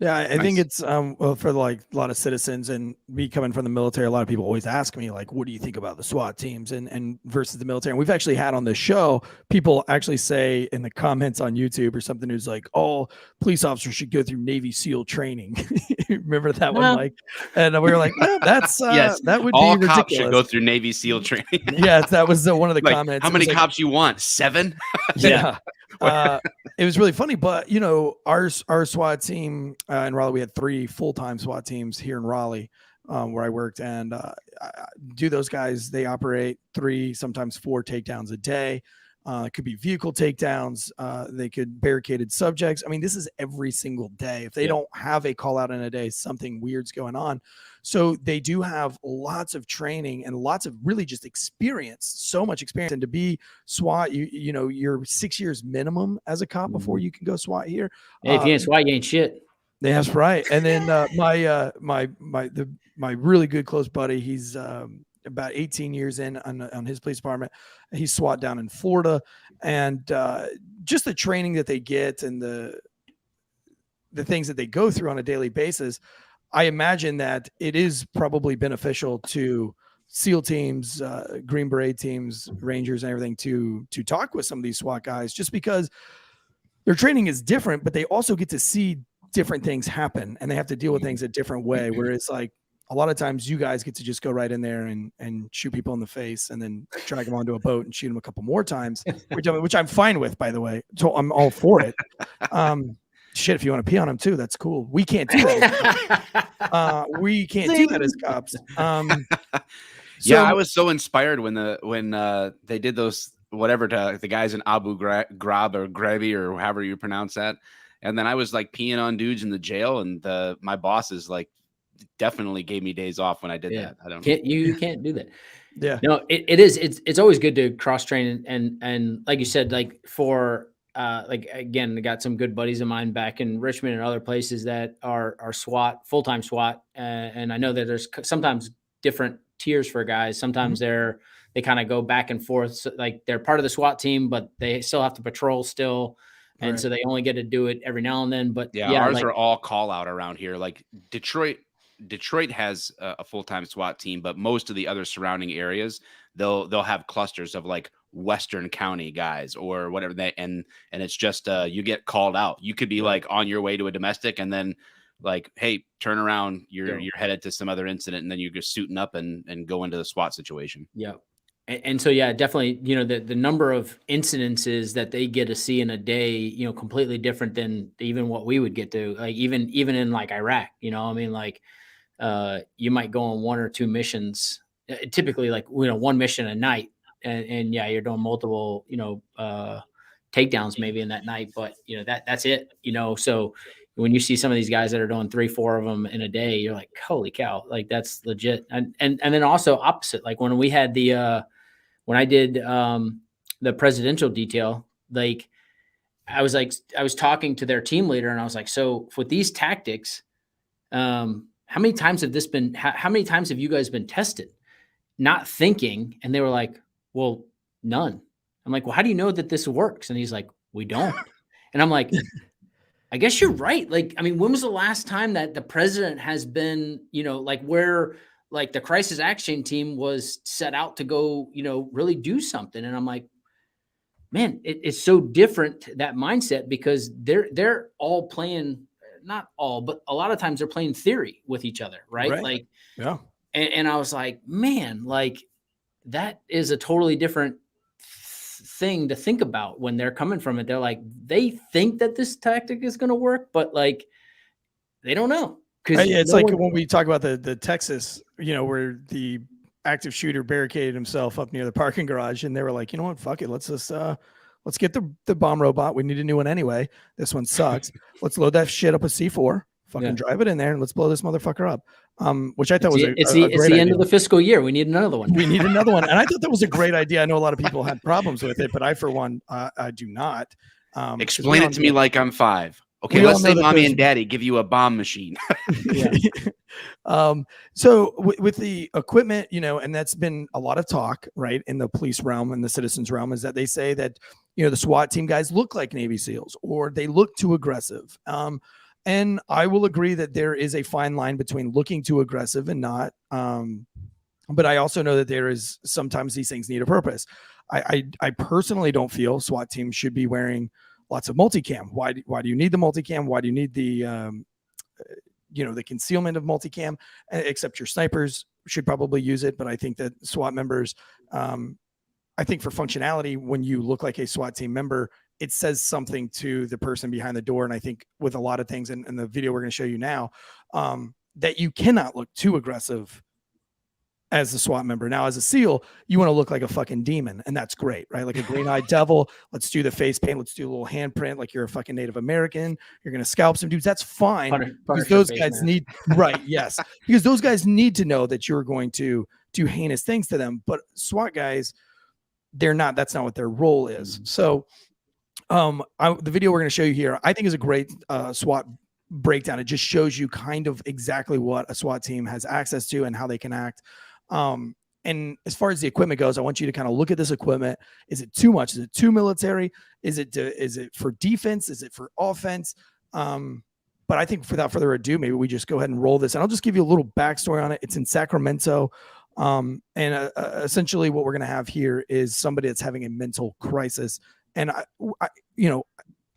Yeah, I think it's for like a lot of citizens, and me coming from the military, a lot of people always ask me like, what do you think about the SWAT teams and versus the military? And we've actually had on the show, people actually say in the comments on YouTube or something, who's like, "Oh, police officers should go through Navy SEAL training." Remember that one, Mike? And we were like, "Well, that's yes, that would all be cops ridiculous. Should go through Navy SEAL training." Yes, that was one of the like, comments. How many cops you want? 7? Yeah. It was really funny, but our SWAT team in Raleigh, we had 3 full-time SWAT teams here in Raleigh, where I worked, and those guys, they operate 3, sometimes 4 takedowns a day. It could be vehicle takedowns. They could barricaded subjects. I mean, this is every single day. If they don't have a call out in a day, something weird's going on. So they do have lots of training and lots of really just experience, so much experience. And to be SWAT, you're 6 years minimum as a cop before you can go SWAT here. Hey, if you ain't SWAT, you ain't shit. That's right. And then my really good close buddy, he's about 18 years in on his police department. He's SWAT down in Florida, and just the training that they get and the things that they go through on a daily basis, I imagine that it is probably beneficial to SEAL teams, Green Beret teams, Rangers, and everything to talk with some of these SWAT guys, just because their training is different, but they also get to see different things happen, and they have to deal with things a different way. Whereas like a lot of times you guys get to just go right in there and shoot people in the face and then drag them onto a boat and shoot them a couple more times, which I'm fine with, by the way. So I'm all for it. Shit, if you want to pee on them too, that's cool. We can't do that. We can't do that as cops. Yeah, I was so inspired when they did those whatever to the guys in Abu Ghraib or Gravy or however you pronounce that, and then I was like peeing on dudes in the jail, and my bosses like definitely gave me days off when I did that. You can't do that. Yeah, no, it's always good to cross train and like you said, like for. Like again, I got some good buddies of mine back in Richmond and other places that are SWAT, full-time SWAT. And I know that there's sometimes different tiers for guys. Sometimes they kind of go back and forth. So, like they're part of the SWAT team, but they still have to patrol still. And so they only get to do it every now and then. But ours are all call out around here. Like Detroit has a full-time SWAT team, but most of the other surrounding areas, they'll have clusters of like Western County guys or whatever and it's just you get called out. You could be like on your way to a domestic, and then like, hey, turn around, you're headed to some other incident, and then you're just suiting up and go into the SWAT situation. Yeah. And so, yeah, definitely, the number of incidences that they get to see in a day, completely different than even what we would get to, like, even in like Iraq, I mean, like, you might go on 1 or 2 missions, typically like, 1 mission a night. And yeah, you're doing multiple, takedowns maybe in that night, but that's it, so when you see some of these guys that are doing 3, 4 of them in a day, you're like, holy cow, like that's legit. And then also opposite, like when we had when I did the presidential detail, like I was talking to their team leader and I was like, so with these tactics, how many times have you guys been tested? Not thinking. And they were like, well, none. I'm like, well, how do you know that this works? And he's like, we don't. And I'm like, I guess you're right. Like, I mean, when was the last time that the president has been, like where like the crisis action team was set out to go, really do something? And I'm like, man, it's so different, that mindset, because they're all playing, not all, but a lot of times they're playing theory with each other. Right. Like, yeah. And I was like, man, like that is a totally different thing to think about when they're coming from it. They're like, they think that this tactic is going to work, but like, they don't know. It's like when we talk about the Texas, where the active shooter barricaded himself up near the parking garage, and they were like, you know what, fuck it. Let's get the bomb robot. We need a new one anyway. This one sucks. Let's load that shit up with C4, fucking drive it in there, and let's blow this motherfucker up. Which I thought it's the end of the fiscal year. We need another one. We need another one. And I thought that was a great idea. I know a lot of people had problems with it, but I, for one, I do not. Explain it to me like I'm 5. Okay, let's say mommy and daddy give you a bomb machine. So with the equipment, and that's been a lot of talk, right, in the police realm and the citizens realm, is that they say that, the SWAT team guys look like Navy SEALs, or they look too aggressive. And I will agree that there is a fine line between looking too aggressive and not. But I also know that there is sometimes these things need a purpose. I personally don't feel SWAT teams should be wearing lots of multicam. Why do you need the multicam? Why do you need the the concealment of multicam? Except your snipers should probably use it. But I think that SWAT members, I think for functionality, when you look like a SWAT team member, it says something to the person behind the door. And I think with a lot of things in the video we're going to show you now, that you cannot look too aggressive as a SWAT member. Now, as a SEAL, you want to look like a fucking demon, and that's great, right? Like a green-eyed devil. Let's do the face paint. Let's do a little handprint like you're a fucking Native American. You're going to scalp some dudes. That's fine. Because those guys need, right, yes. Because those guys need to know that you're going to do heinous things to them. But SWAT guys, they're not. That's not what their role is. So the video we're going to show you here, I think, is a great SWAT breakdown. It just shows you kind of exactly what a SWAT team has access to and how they can act. And as far as the equipment goes, I want you to kind of look at this equipment. Is it too much? Is it too military? Is it for defense? Is it for offense? But I think without further ado, maybe we just go ahead and roll this. And I'll just give you a little backstory on it. It's in Sacramento. And essentially what we're going to have here is somebody that's having a mental crisis. And I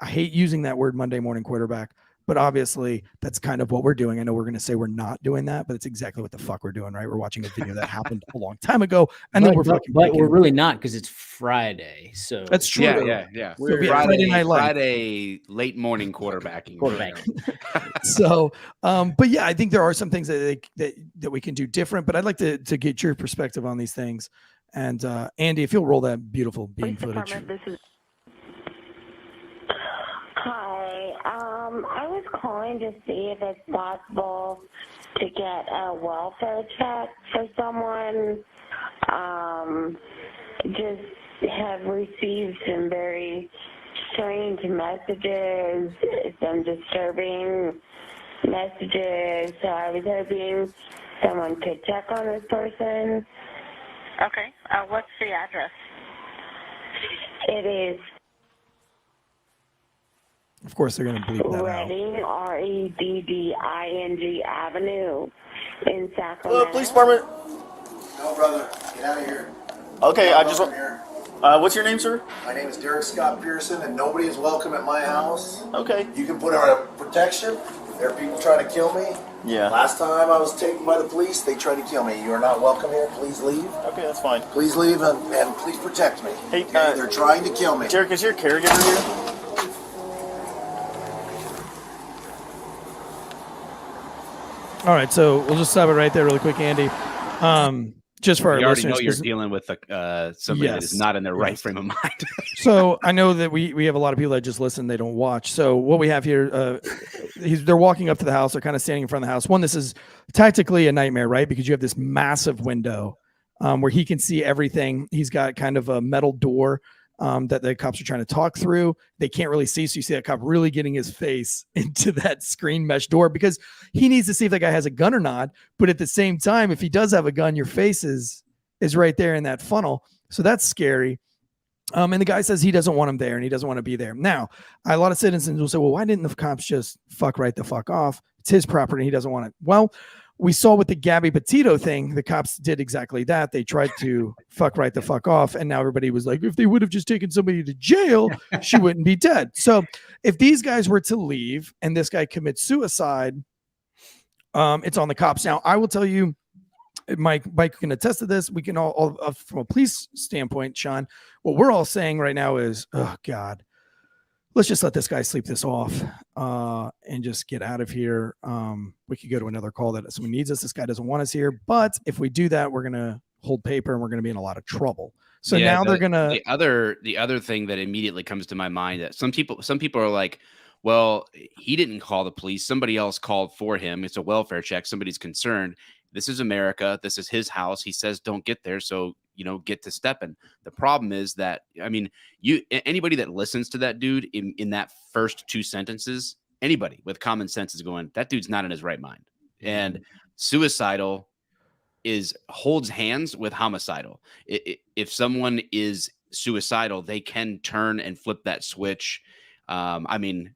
hate using that word Monday morning quarterback, but obviously that's kind of what we're doing. I know we're going to say we're not doing that, but it's exactly what the fuck we're doing, right? We're watching a video that happened a long time ago, and then we're really not, because it's Friday. So that's true. Yeah. Friday late morning quarterbacking. So, but yeah, I think there are some things that we can do different, but I'd like to get your perspective on these things. And Andy, if you'll roll that beautiful beam footage. Hi, I was calling to see if it's possible to get a welfare check for someone. Just have received some very strange messages, some disturbing messages, so I was hoping someone could check on this person. Okay, what's the address? It is Of course, they're going to bleep that Redding, Redding Avenue in Sacramento. Police department. No, brother. Get out of here. Okay, I just want. What's your name, sir? My name is Derek Scott Pearson, and nobody is welcome at my house. Okay. You can put on a protection. There are people trying to kill me. Yeah. Last time I was taken by the police, they tried to kill me. You are not welcome here. Please leave. Okay, that's fine. Please leave and please protect me. Hey, okay? They're trying to kill me. Derek, is your caregiver here? All right, so we'll just stop it right there really quick, Andy. Just for our You already listeners. know you're dealing with somebody that is not in their right frame of mind. So I know that we have a lot of people that just listen, they don't watch. So what we have here, they're walking up to the house. They're kind of standing in front of the house. One, this is tactically a nightmare, right? Because you have this massive window where he can see everything. He's got kind of a metal door that the cops are trying to talk through. They can't really see. So you see that cop really getting his face into that screen mesh door because he needs to see if that guy has a gun or not. But at the same time, if he does have a gun, your face is right there in that funnel. So that's scary. And the guy says he doesn't want him there and he doesn't want to be there. Now, a lot of citizens will say, well, why didn't the cops just fuck right the fuck off? It's his property. He doesn't want it. Well, we saw with the Gabby Petito thing, the cops did exactly that. They tried to fuck right the fuck off. And now everybody was like, if they would have just taken somebody to jail, she wouldn't be dead. So if these guys were to leave and this guy commits suicide, it's on the cops. Now, I will tell you, Mike can attest to this. We can all from a police standpoint, Sean, what we're all saying right now is, oh God, let's just let this guy sleep this off and just get out of here. We could go to another call that someone needs us. This guy doesn't want us here. But if we do that, we're going to hold paper and we're going to be in a lot of trouble. So now they're going to. The other thing that immediately comes to my mind that some people are like, well, he didn't call the police. Somebody else called for him. It's a welfare check. Somebody's concerned. This is America. This is his house. He says, don't get there. So, get to stepping. The problem is that, anybody that listens to that dude in that first two sentences, anybody with common sense is going, that dude's not in his right mind. And suicidal holds hands with homicidal. If someone is suicidal, they can turn and flip that switch. Tansey,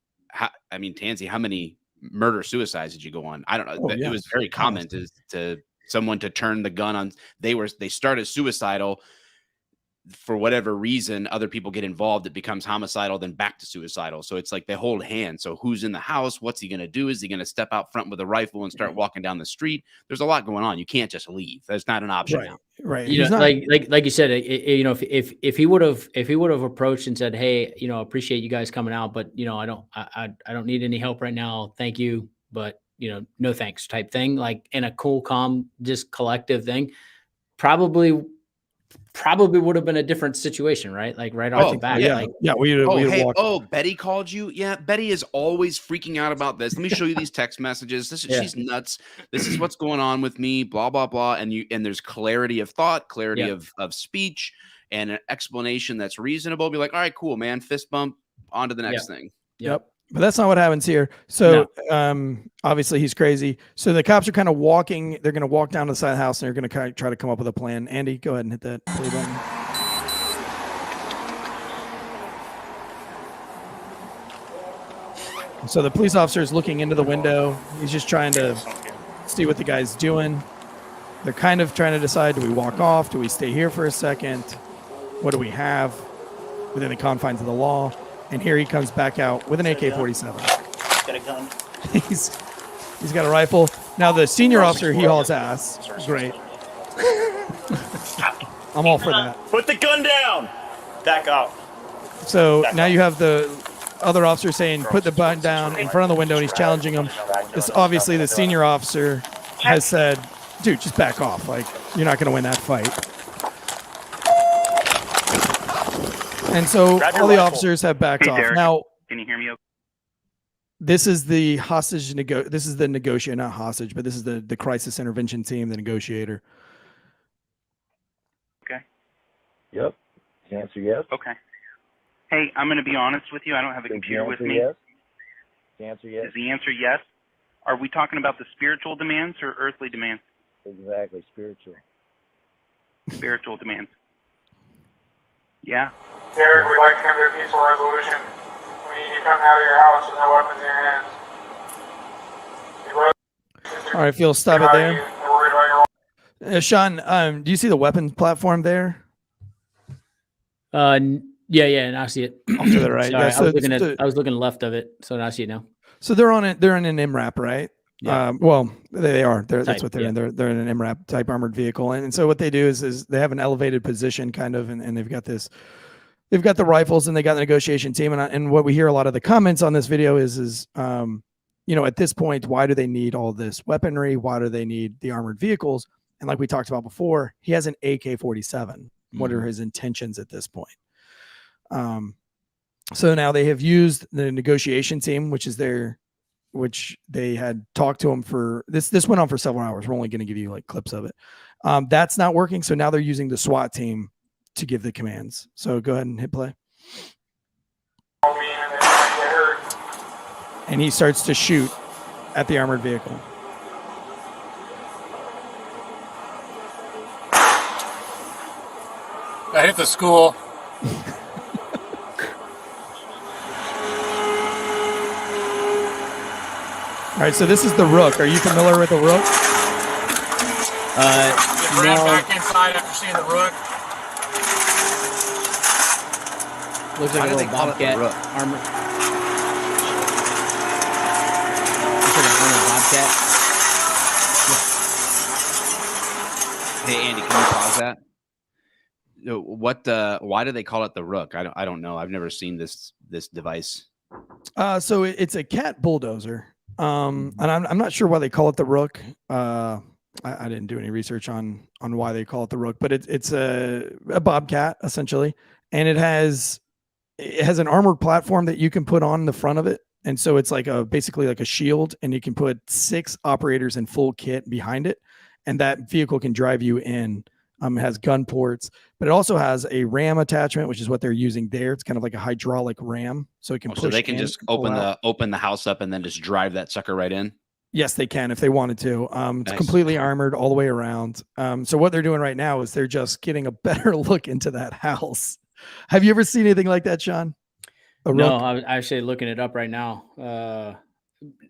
how many murder suicides did you go on? I don't know. It was very common to someone to turn the gun on. They started suicidal for whatever reason. Other people get involved. It becomes homicidal, then back to suicidal. So it's like they hold hands. So who's in the house? What's he going to do? Is he going to step out front with a rifle and start walking down the street? There's a lot going on. You can't just leave. That's not an option now. Right. Like you said, if he would have approached and said, hey, appreciate you guys coming out, but I don't need any help right now. Thank you. But no thanks type thing, like in a cool, calm, just collective thing, probably would have been a different situation, right? Like right off the bat. Betty called you. Yeah. Betty is always freaking out about this. Let me show you these text messages. She's nuts. This is what's going on with me, blah, blah, blah. And there's clarity of thought, clarity of speech, and an explanation that's reasonable. Be like, all right, cool, man. Fist bump, on to the next thing. Yep. But that's not what happens here. So obviously he's crazy. So the cops are kind of walking. They're going to walk down to the side of the house and they're going to kind of try to come up with a plan. Andy, go ahead and hit that play button. So the police officer is looking into the window. He's just trying to see what the guy's doing. They're kind of trying to decide, do we walk off? Do we stay here for a second? What do we have within the confines of the law? And here he comes back out with an AK-47. Got a gun. He's got a rifle. Now the senior officer, he hauls ass. Great. I'm all for that. Put the gun down. Back up. So now you have the other officer saying, put the gun down in front of the window, and he's challenging him. This obviously the senior officer has said, dude, just back off. Like, you're not going to win that fight. And so all the officers have backed off. Derek, now, can you hear me? Okay? This is the hostage this is the negotiator, not hostage, but this is the crisis intervention team, the negotiator. Okay. Yep. The answer yes. Okay. Hey, I'm going to be honest with you. I don't have a computer with me. Yes. The answer yes. Is the answer yes? Are we talking about the spiritual demands or earthly demands? Exactly, spiritual. Spiritual demands. Yeah. Derek, we'd like to come to a peaceful resolution. We need you coming out of your house with no weapons in your hands. All right, Phil, stop it there. Sean, do you see the weapons platform there? Yeah, and I see it. Off to the right. Sorry, Yeah, so I was looking left of it, so now I see it now. So they're on it. They're in an MRAP, right? Yeah. Well, they are. That's Type, what they're yeah. in. They're in an MRAP type armored vehicle, and so what they do is they have an elevated position, kind of, and they've got this. They've got the rifles and they got the negotiation team, and what we hear a lot of the comments on this video is at this point, why do they need all this weaponry? Why do they need the armored vehicles? And like we talked about before, he has an AK-47. What are his intentions at this point? So now they have used the negotiation team, which they had talked to him for this went on for several hours. We're only going to give you like clips of it. That's not working. So now they're using the SWAT team to give the commands. So go ahead and hit play. And he starts to shoot at the armored vehicle. I hit the school. All right, so this is the Rook. Are you familiar with the Rook? Just ran back inside after seeing the Rook. Looks like a little Bobcat armor. Looks like an armored Bobcat. Hey Andy, can you pause that? Why do they call it the Rook? I don't know. I've never seen this device. So it's a cat bulldozer. And I'm not sure why they call it the Rook. I didn't do any research on why they call it the Rook, but it's a Bobcat essentially, and it has an armored platform that you can put on the front of it, and so it's like basically like a shield, and you can put 6 operators in full kit behind it, and that vehicle can drive you in. It has gun ports, but it also has a ram attachment, which is what they're using there. It's kind of like a hydraulic ram, so it can push. So they can in, just open the house up and then just drive that sucker right in. Yes, they can if they wanted to. It's Nice. completely armored all the way around. So what they're doing right now is they're just getting a better look into that house. Have you ever seen anything like that, Sean? No, I'm actually looking it up right now.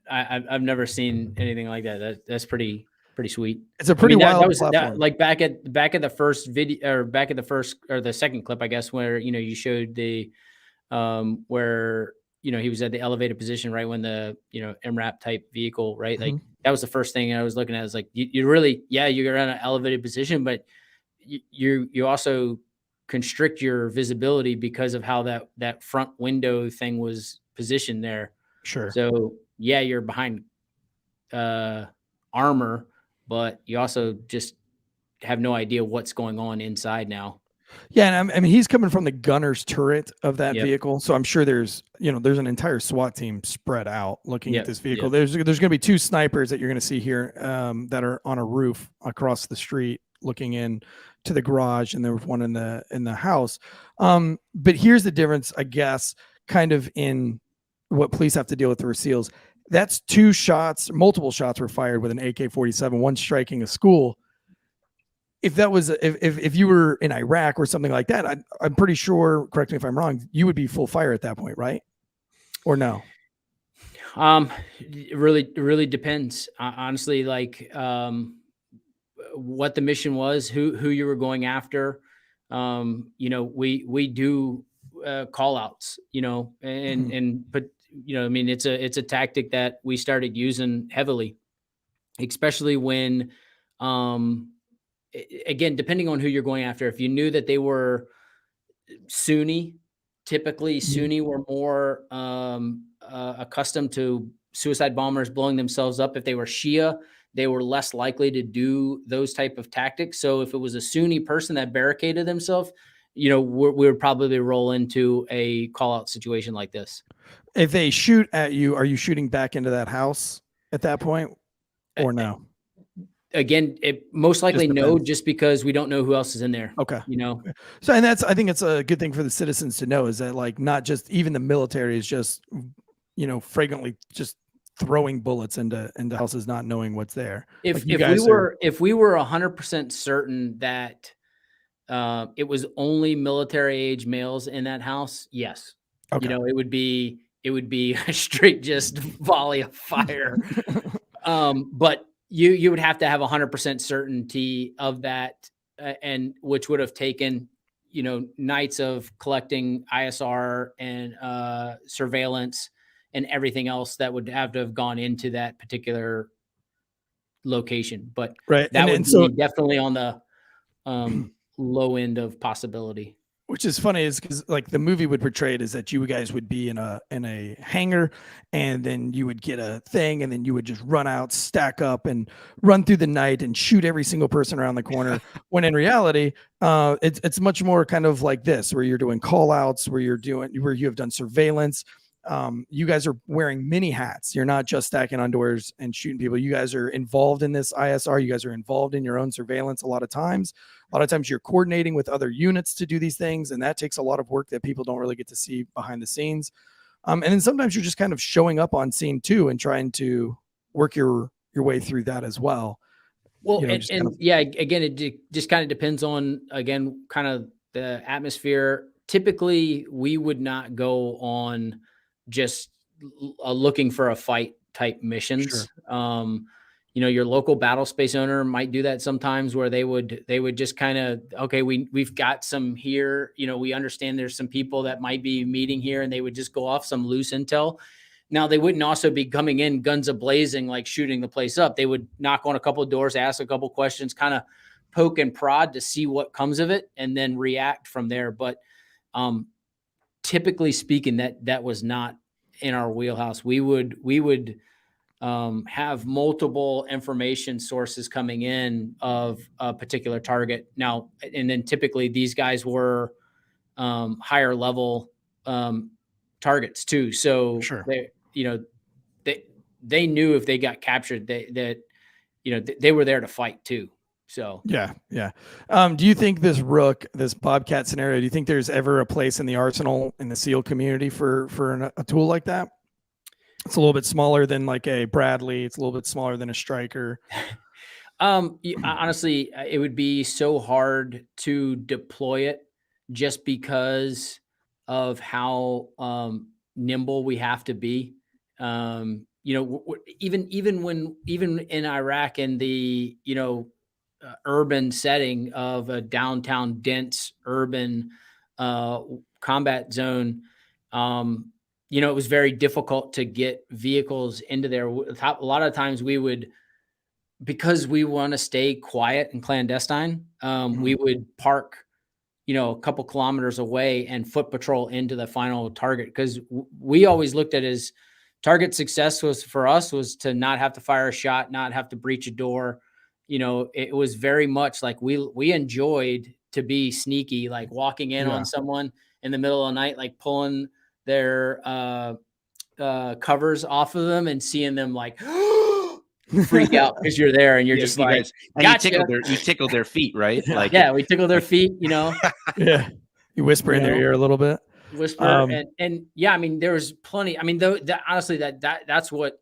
I've never seen anything like that. That's pretty sweet. It's a pretty wild platform. Like back at the first video, or back at the first or the second clip, I guess, where you showed the where he was at the elevated position right when the MRAP type vehicle, right? Like that was the first thing I was looking at. Is like you really, you're in an elevated position, but you also constrict your visibility because of how that front window thing was positioned there. Sure. So you're behind armor, but you also just have no idea what's going on inside now. Yeah, and I mean he's coming from the gunner's turret of that vehicle, so I'm sure there's an entire SWAT team spread out looking at this vehicle. There's going to be 2 snipers that you're going to see here that are on a roof across the street looking in to the garage, and there was one in the house. But here's the difference, I guess, kind of in what police have to deal with for SEALs. That's 2 shots, multiple shots were fired with an AK-47, one striking a school. If that was if you were in Iraq or something like that, I'm pretty sure, correct me if I'm wrong, you would be full fire at that point, right? Or no? It really depends. Honestly, like what the mission was, who you were going after. We do call outs, but I mean, it's a tactic that we started using heavily, especially when, again, depending on who you're going after. If you knew that they were Sunni, typically Sunni were more accustomed to suicide bombers blowing themselves up. If they were Shia, they were less likely to do those type of tactics. So if it was a Sunni person that barricaded themselves, we would probably roll into a call out situation like this. If they shoot at you, are you shooting back into that house at that point or no? Again, it most likely no, just because we don't know who else is in there. Okay. So, and I think it's a good thing for the citizens to know, is that like not just even the military is just, fragrantly just throwing bullets into houses, not knowing what's there. If we were 100% certain that it was only military age males in that house, yes. Okay. It would be a straight just volley of fire. But you would have to have 100% certainty of that, and which would have taken, nights of collecting ISR and surveillance and everything else that would have to have gone into that particular location. But Right. that And would so be definitely on the low end of possibility. which is funny is because like the movie would portray it is that you guys would be in a hangar, and then you would get a thing, and then you would just run out, stack up, and run through the night and shoot every single person around the corner. When in reality, it's much more kind of like this, where you're doing call outs, where you have done surveillance. You guys are wearing many hats. You're not just stacking on doors and shooting people. You guys are involved in this ISR. You guys are involved in your own surveillance a lot of times. A lot of times you're coordinating with other units to do these things, and that takes a lot of work that people don't really get to see behind the scenes. And then sometimes you're just kind of showing up on scene too and trying to work your way through that as well. Well, yeah, again, it just kind of depends on, again, kind of the atmosphere. Typically, we would not go on just looking for a fight type missions. Sure. Your local battle space owner might do that sometimes, where they would just kind of, okay, we've got some here, we understand there's some people that might be meeting here, and they would just go off some loose intel. Now, they wouldn't also be coming in guns a-blazing, like shooting the place up. They would knock on a couple of doors, ask a couple of questions, kind of poke and prod to see what comes of it, and then react from there. But typically speaking, that was not in our wheelhouse. We would have multiple information sources coming in of a particular target. Now, and then typically these guys were higher level targets too. So sure. They knew if they got captured, they were there to fight too. So yeah. Do you think this Rook, this Bobcat scenario, do you think there's ever a place in the arsenal in the SEAL community for a tool like that? It's a little bit smaller than like a Bradley. It's a little bit smaller than a Striker. Honestly, it would be so hard to deploy it just because of how nimble we have to be. Even in Iraq, in the urban setting of a downtown dense urban combat zone, it was very difficult to get vehicles into there. A lot of times because we want to stay quiet and clandestine, we would park, a couple kilometers away and foot patrol into the final target. Because we always looked at it as target success was to not have to fire a shot, not have to breach a door. It was very much like we enjoyed to be sneaky, like walking in on someone in the middle of the night, like pulling their covers off of them and seeing them like freak out because you're there, and you're just like, gotcha. You tickle their feet, right? Like, yeah, we tickle their feet, Yeah, you whisper in their ear a little bit. Whisper, and yeah, I mean, there was plenty. I mean, honestly, that's what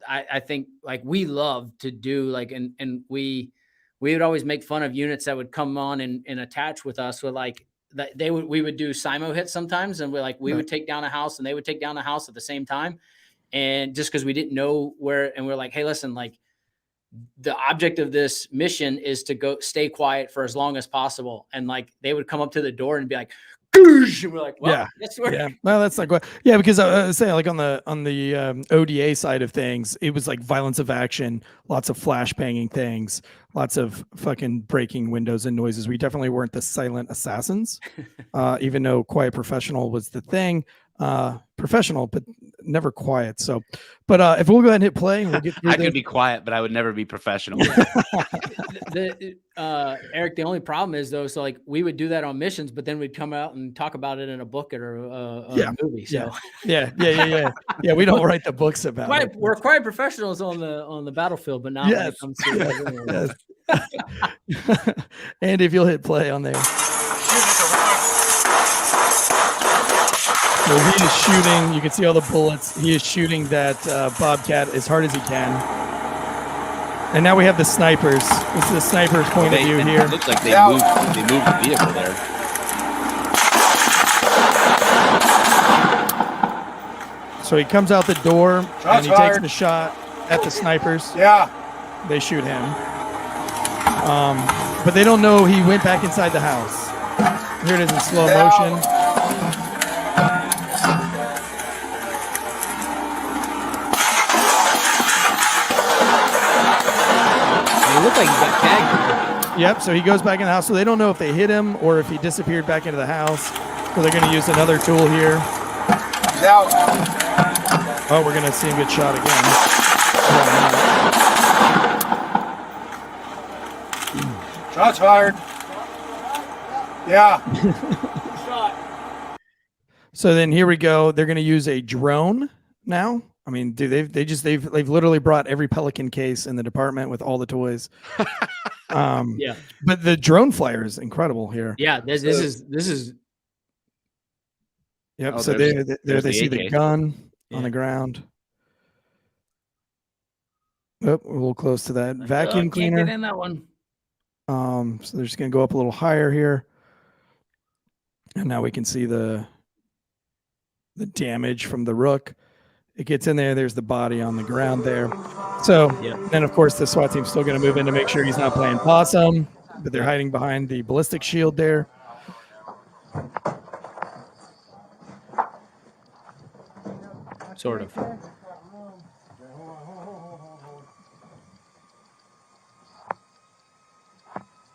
I think. Like, we love to do. Like, and we would always make fun of units that would come on and attach with us. With like that, we would do SIMO hits sometimes, and we would take down a house, and they would take down a house at the same time. And just because we didn't know where, and we're like, hey, listen, like the object of this mission is to go stay quiet for as long as possible. And like, they would come up to the door and be like, and we're like, well, yeah. Well, that's not quite. Yeah, because I was saying, like on the ODA side of things, it was like violence of action, lots of flash banging things, lots of fucking breaking windows and noises. We definitely weren't the silent assassins, even though quiet professional was the thing. Professional, but never quiet. So, but if we'll go ahead and hit play, we'll get. I could be quiet, but I would never be professional. Eric, the only problem is though, so like we would do that on missions, but then we'd come out and talk about it in a book or a movie. So yeah. We don't write the books about it. We're quiet professionals on the battlefield, but not when it comes to And if you'll hit play on there. So he is shooting. You can see all the bullets. He is shooting that Bobcat as hard as he can. And now we have the snipers. This is the sniper's point of view here. It looks like they moved the vehicle there. So he comes out the door and he takes the shot at the snipers. Yeah. They shoot him. But they don't know he went back inside the house. Here it is in slow motion. Yep. So he goes back in the house. So they don't know if they hit him or if he disappeared back into the house. So they're going to use another tool here. He's out. Oh, we're going to see him get shot again. Shots fired. Yeah. So then here we go. They're going to use a drone now. I mean, dude, they've literally brought every Pelican case in the department with all the toys. Yeah. But the drone flyer is incredible here. Yeah. This is. Yep. Oh, So there's they see AK. the gun on the ground. Oh, a little close to that vacuum cleaner. Can't get in that one. So they're just going to go up a little higher here. And now we can see the damage from the rook. It gets in there. There's the body on the ground there. So then, of course, the SWAT team's still going to move in to make sure he's not playing possum, but they're hiding behind the ballistic shield there. Sort of.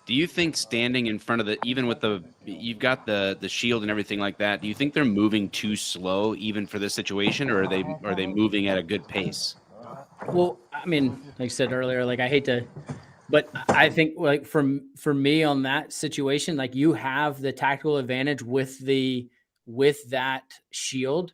Do you think standing in front of even with you've got the shield and everything like that, do you think they're moving too slow even for this situation, or are they moving at a good pace? Well, I mean, like I said earlier, like I hate to, but I think like for me on that situation, like you have the tactical advantage with that shield,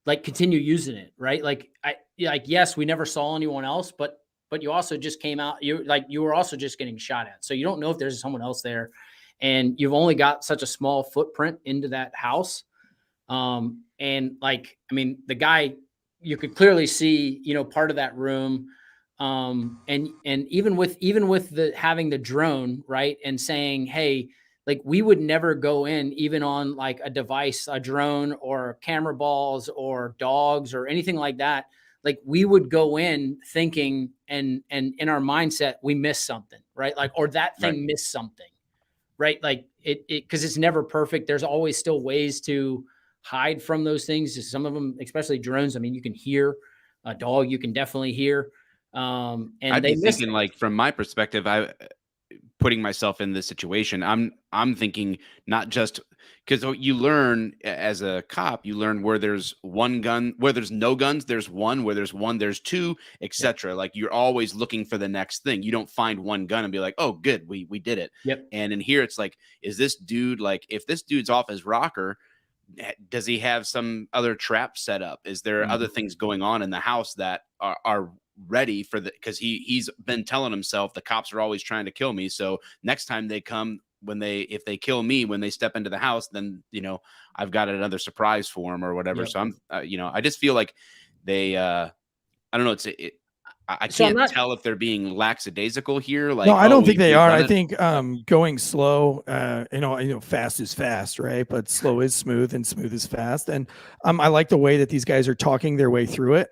like continue using it, right? Like yes, we never saw anyone else, but you also just came out, you were also just getting shot at. So you don't know if there's someone else there, and you've only got such a small footprint into that house. And like, I mean, the guy, you could clearly see, part of that room. And even with having the drone, right. And saying, hey, like we would never go in even on like a device, a drone or camera balls or dogs or anything like that. Like we would go in thinking and in our mindset, we missed something, right? Like, or that thing missed something, right? Like it, cause it's never perfect. There's always still ways to hide from those things. Some of them, especially drones. I mean, you can hear a dog, you can definitely hear. And I'd be thinking like, from my perspective, putting myself in this situation, I'm thinking not just because you learn as a cop, you learn where there's one gun, where there's no guns, there's one, where there's one, there's two, etc. Like you're always looking for the next thing. You don't find one gun and be like, oh, good, we did it. Yep. And in here, it's like, is this dude like, if this dude's off his rocker, does he have some other trap set up? Is there other things going on in the house that are ready for because he's been telling himself the cops are always trying to kill me, so next time they come, if they kill me when they step into the house, then I've got another surprise for him or whatever. Yep. So I'm I just feel like they I don't know, I can't tell if they're being lackadaisical here. Like, no, I don't think they are. I think going slow, fast is fast, right? But slow is smooth and smooth is fast. And I like the way that these guys are talking their way through it.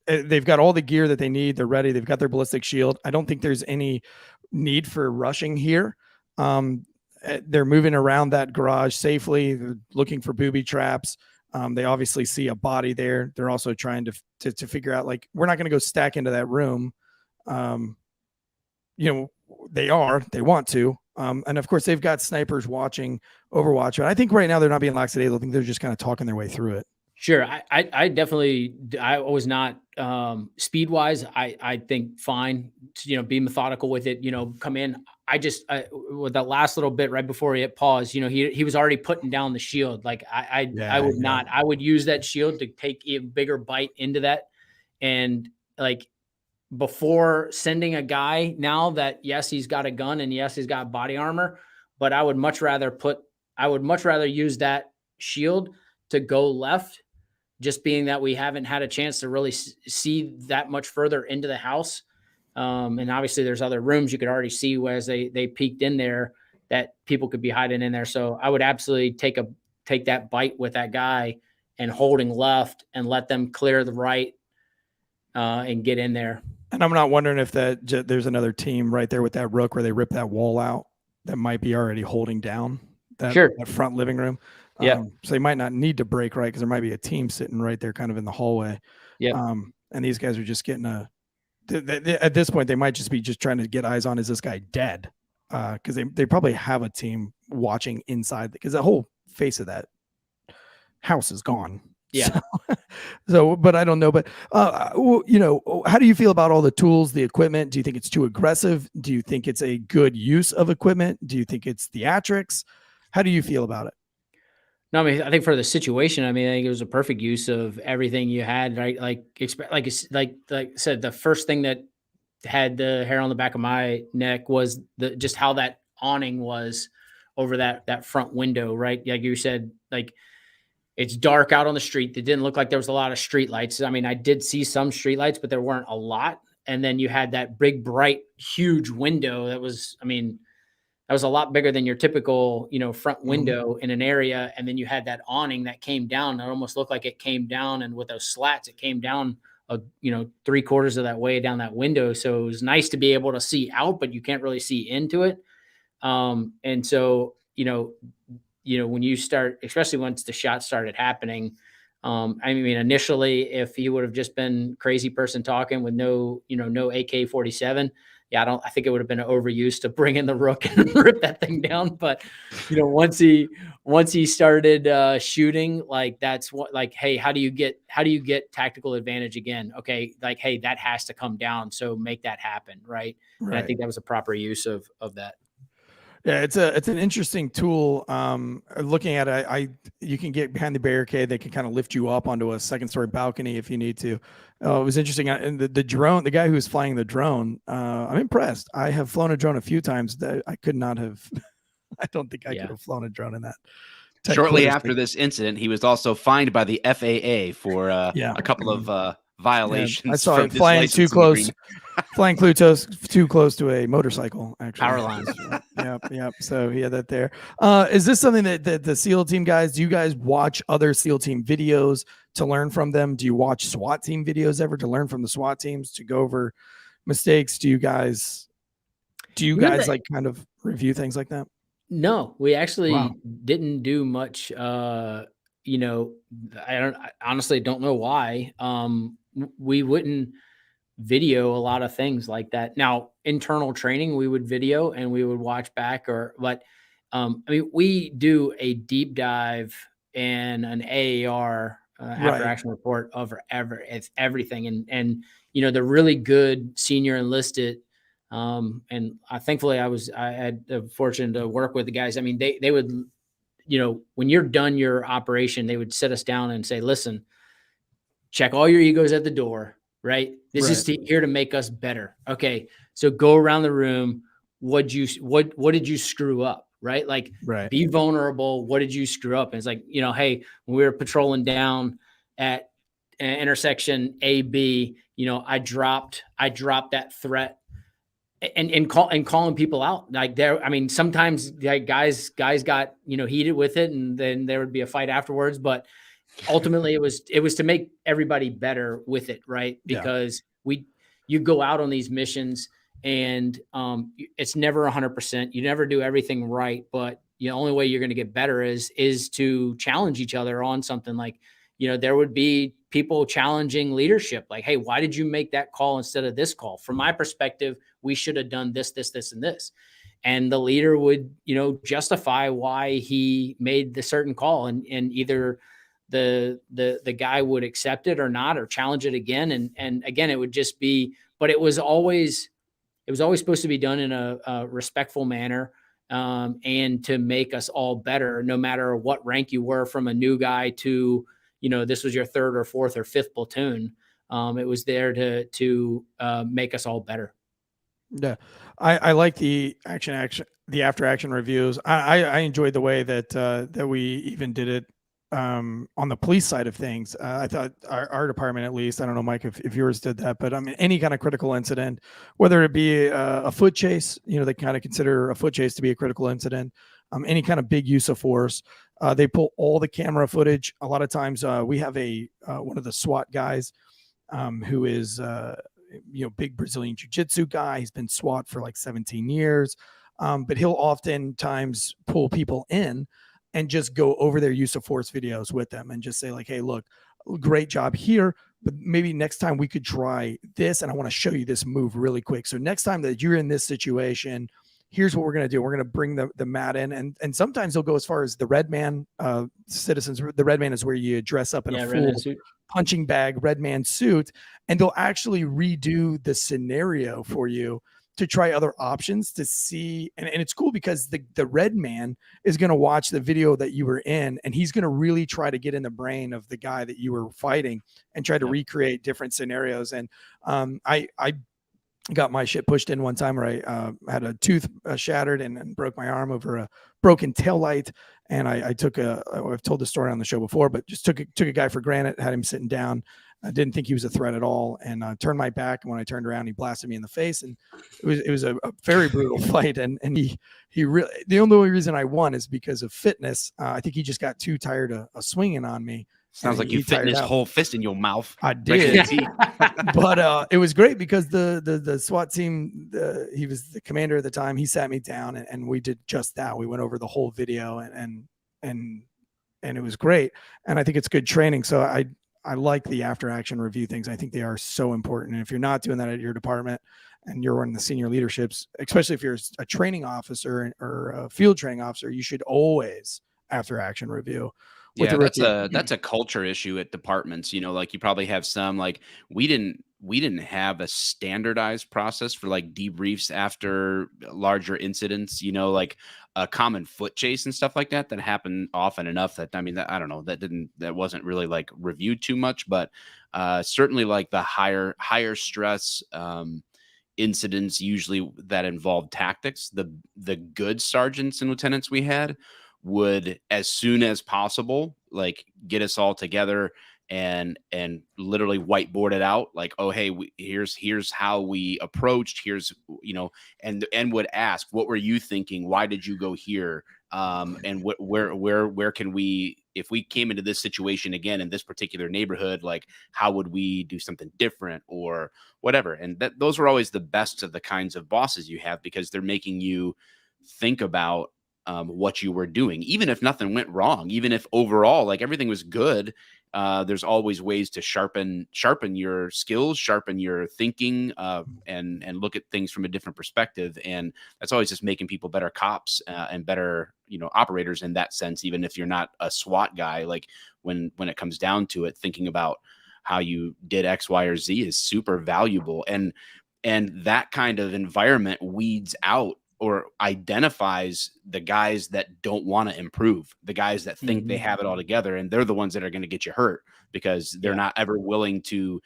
They've got all the gear that they need. They're ready. They've got their ballistic shield. I don't think there's any need for rushing here. They're moving around that garage safely. They're looking for booby traps. They obviously see a body there. They're also trying to figure out, like, we're not going to go stack into that room. They want to. And of course they've got snipers watching Overwatch, but I think right now they're not being lackadaisical. I think they're just kind of talking their way through it. Sure. I definitely, I was not, speed wise, I think fine to, be methodical with it, come in. With that last little bit right before he hit pause, he was already putting down the shield. Like I would not, I would use that shield to take a bigger bite into that. And like before sending a guy now that, yes, he's got a gun and yes, he's got body armor, but I would much rather use that shield to go left, just being that we haven't had a chance to really see that much further into the house. And obviously there's other rooms you could already see as they peeked in there that people could be hiding in there. So I would absolutely take that bite with that guy and holding left and let them clear the right and get in there. And I'm not wondering if there's another team right there with that rook where they rip that wall out that might be already holding down that front living room. Yeah. So they might not need to break right because there might be a team sitting right there kind of in the hallway. Yeah. And these guys are just getting a at this point, they might just be trying to get eyes on, is this guy dead? Because they probably have a team watching inside, because the whole face of that house is gone. Yeah. So, but I don't know. But, you know, how do you feel about all the tools, the equipment? Do you think it's too aggressive? Do you think it's a good use of equipment? Do you think it's theatrics? How do you feel about it? No, I mean, I think for the situation, I mean, I think it was a perfect use of everything you had, right? Like I said, the first thing that had the hair on the back of my neck was just how that awning was over that front window, right? Like you said, like, it's dark out on the street. It didn't look like there was a lot of street lights. I mean, I did see some street lights, but there weren't a lot. And then you had that big, bright, huge window that was, I mean, that was a lot bigger than your typical, you know, front window in an area. And then you had that awning that came down. It almost looked like it came down, and with those slats, it came down, you know, 3/4 of that way down that window. So it was nice to be able to see out, but you can't really see into it. And so, you know, when you start, especially once the shots started happening, I mean, initially, if he would have just been crazy person talking with no AK-47, yeah, I think it would have been an overuse to bring in the rook and rip that thing down. But, you know, once he started shooting, like, that's what, like, hey, how do you get tactical advantage again? Okay. Like, hey, that has to come down. So make that happen. Right. And I think that was a proper use of that. Yeah, it's an interesting tool. Looking at it, you can get behind the barricade. They can kind of lift you up onto a second-story balcony if you need to. It was interesting. And the drone, the guy who was flying the drone, I'm impressed. I have flown a drone a few times that I could not have. I don't think I could have flown a drone in that. Shortly after this incident, he was also fined by the FAA for a couple of violations. Yeah, I saw him flying too close. Flying too close to a motorcycle, actually. Power lines. Yep. So he had that there. Is this something that the SEAL team guys, do you guys watch other SEAL team videos to learn from them? Do you watch SWAT team videos ever to learn from the SWAT teams, to go over mistakes? Do you guys like kind of review things like that? No, we actually didn't do much. You know, I honestly don't know why. We wouldn't video a lot of things like that. Now, internal training, we would video and we would watch back, but I mean, we do a deep dive and an AAR after action report over it's everything. And, you know, the really good senior enlisted, and thankfully I had the fortune to work with the guys. I mean, they would, you know, when you're done your operation, they would sit us down and say, listen, check all your egos at the door. Right. This is here to make us better. Okay. So go around the room. What did you screw up? Right. Like, be vulnerable. What did you screw up? And it's like, you know, hey, when we were patrolling down at intersection AB, you know, I dropped that threat and calling people out like there. I mean, sometimes like guys got, you know, heated with it, and then there would be a fight afterwards, but ultimately it was to make everybody better with it. Right. Because you go out on these missions and it's never 100%. You never do everything right, but the only way you're going to get better is to challenge each other on something. Like, you know, there would be people challenging leadership. Like, hey, why did you make that call instead of this call? From my perspective, we should have done this, and this. And the leader would, you know, justify why he made the certain call, and either the guy would accept it or not, or challenge it again. And again, it would just be, but it was always supposed to be done in a respectful manner, and to make us all better, no matter what rank you were, from a new guy to, you know, this was your 3rd or 4th or 5th platoon. It was there to make us all better. Yeah. I like the the after action reviews. I enjoyed the way that we even did it on the police side of things. I thought our department, at least, I don't know, Mike, if yours did that, but I mean, any kind of critical incident, whether it be a foot chase, you know, they kind of consider a foot chase to be a critical incident. Any kind of big use of force, they pull all the camera footage. A lot of times we have one of the SWAT guys who is, you know, big Brazilian jiu-jitsu guy. He's been SWAT for like 17 years. But he'll oftentimes pull people in and just go over their use of force videos with them and just say like, hey, look, great job here, but maybe next time we could try this. And I want to show you this move really quick. So next time that you're in this situation, here's what we're going to do. We're going to bring the mat in. And sometimes they'll go as far as the red man citizens. The red man is where you dress up in a full punching bag, red man suit, and they'll actually redo the scenario for you to try other options to see. And it's cool because the red man is going to watch the video that you were in, and he's going to really try to get in the brain of the guy that you were fighting and try to recreate different scenarios. And I got my shit pushed in one time where I had a tooth shattered and broke my arm over a broken taillight. And I've told the story on the show before, but just took a guy for granted, had him sitting down. I didn't think he was a threat at all, and turned my back. And when I turned around, he blasted me in the face, and it was a very brutal fight. And he really, the only reason I won is because of fitness. I think he just got too tired of swinging on me. Sounds like you fit his whole fist in your mouth. I did, but it was great because the SWAT team, he was the commander at the time. He sat me down, and we did just that. We went over the whole video, and it was great. And I think it's good training. So I like the after action review things. I think they are so important. And if you're not doing that at your department and you're one of the senior leaderships, especially if you're a training officer or a field training officer, you should always after action review. Yeah, that's a culture issue at departments. You know, like you probably have some, like we didn't have a standardized process for like debriefs after larger incidents, you know, like a common foot chase and stuff like that happened often enough that, I mean, I don't know, that wasn't really like reviewed too much, but certainly like the higher stress incidents usually that involved tactics, the good sergeants and lieutenants we had would, as soon as possible, like get us all together and literally whiteboard it out, like, oh, hey, here's how we approached, here's, you know, and would ask, what were you thinking, why did you go here, and where can we, if we came into this situation again in this particular neighborhood, like how would we do something different or whatever. And those were always the best of the kinds of bosses you have, because they're making you think about what you were doing, even if nothing went wrong, even if overall like everything was good. There's always ways to sharpen your skills, sharpen your thinking, and look at things from a different perspective. And that's always just making people better cops and better, you know, operators in that sense. Even if you're not a SWAT guy, like when it comes down to it, thinking about how you did X, Y, or Z is super valuable. And that kind of environment weeds out or identifies the guys that don't want to improve, the guys that think they have it all together, and they're the ones that are going to get you hurt because they're not ever willing to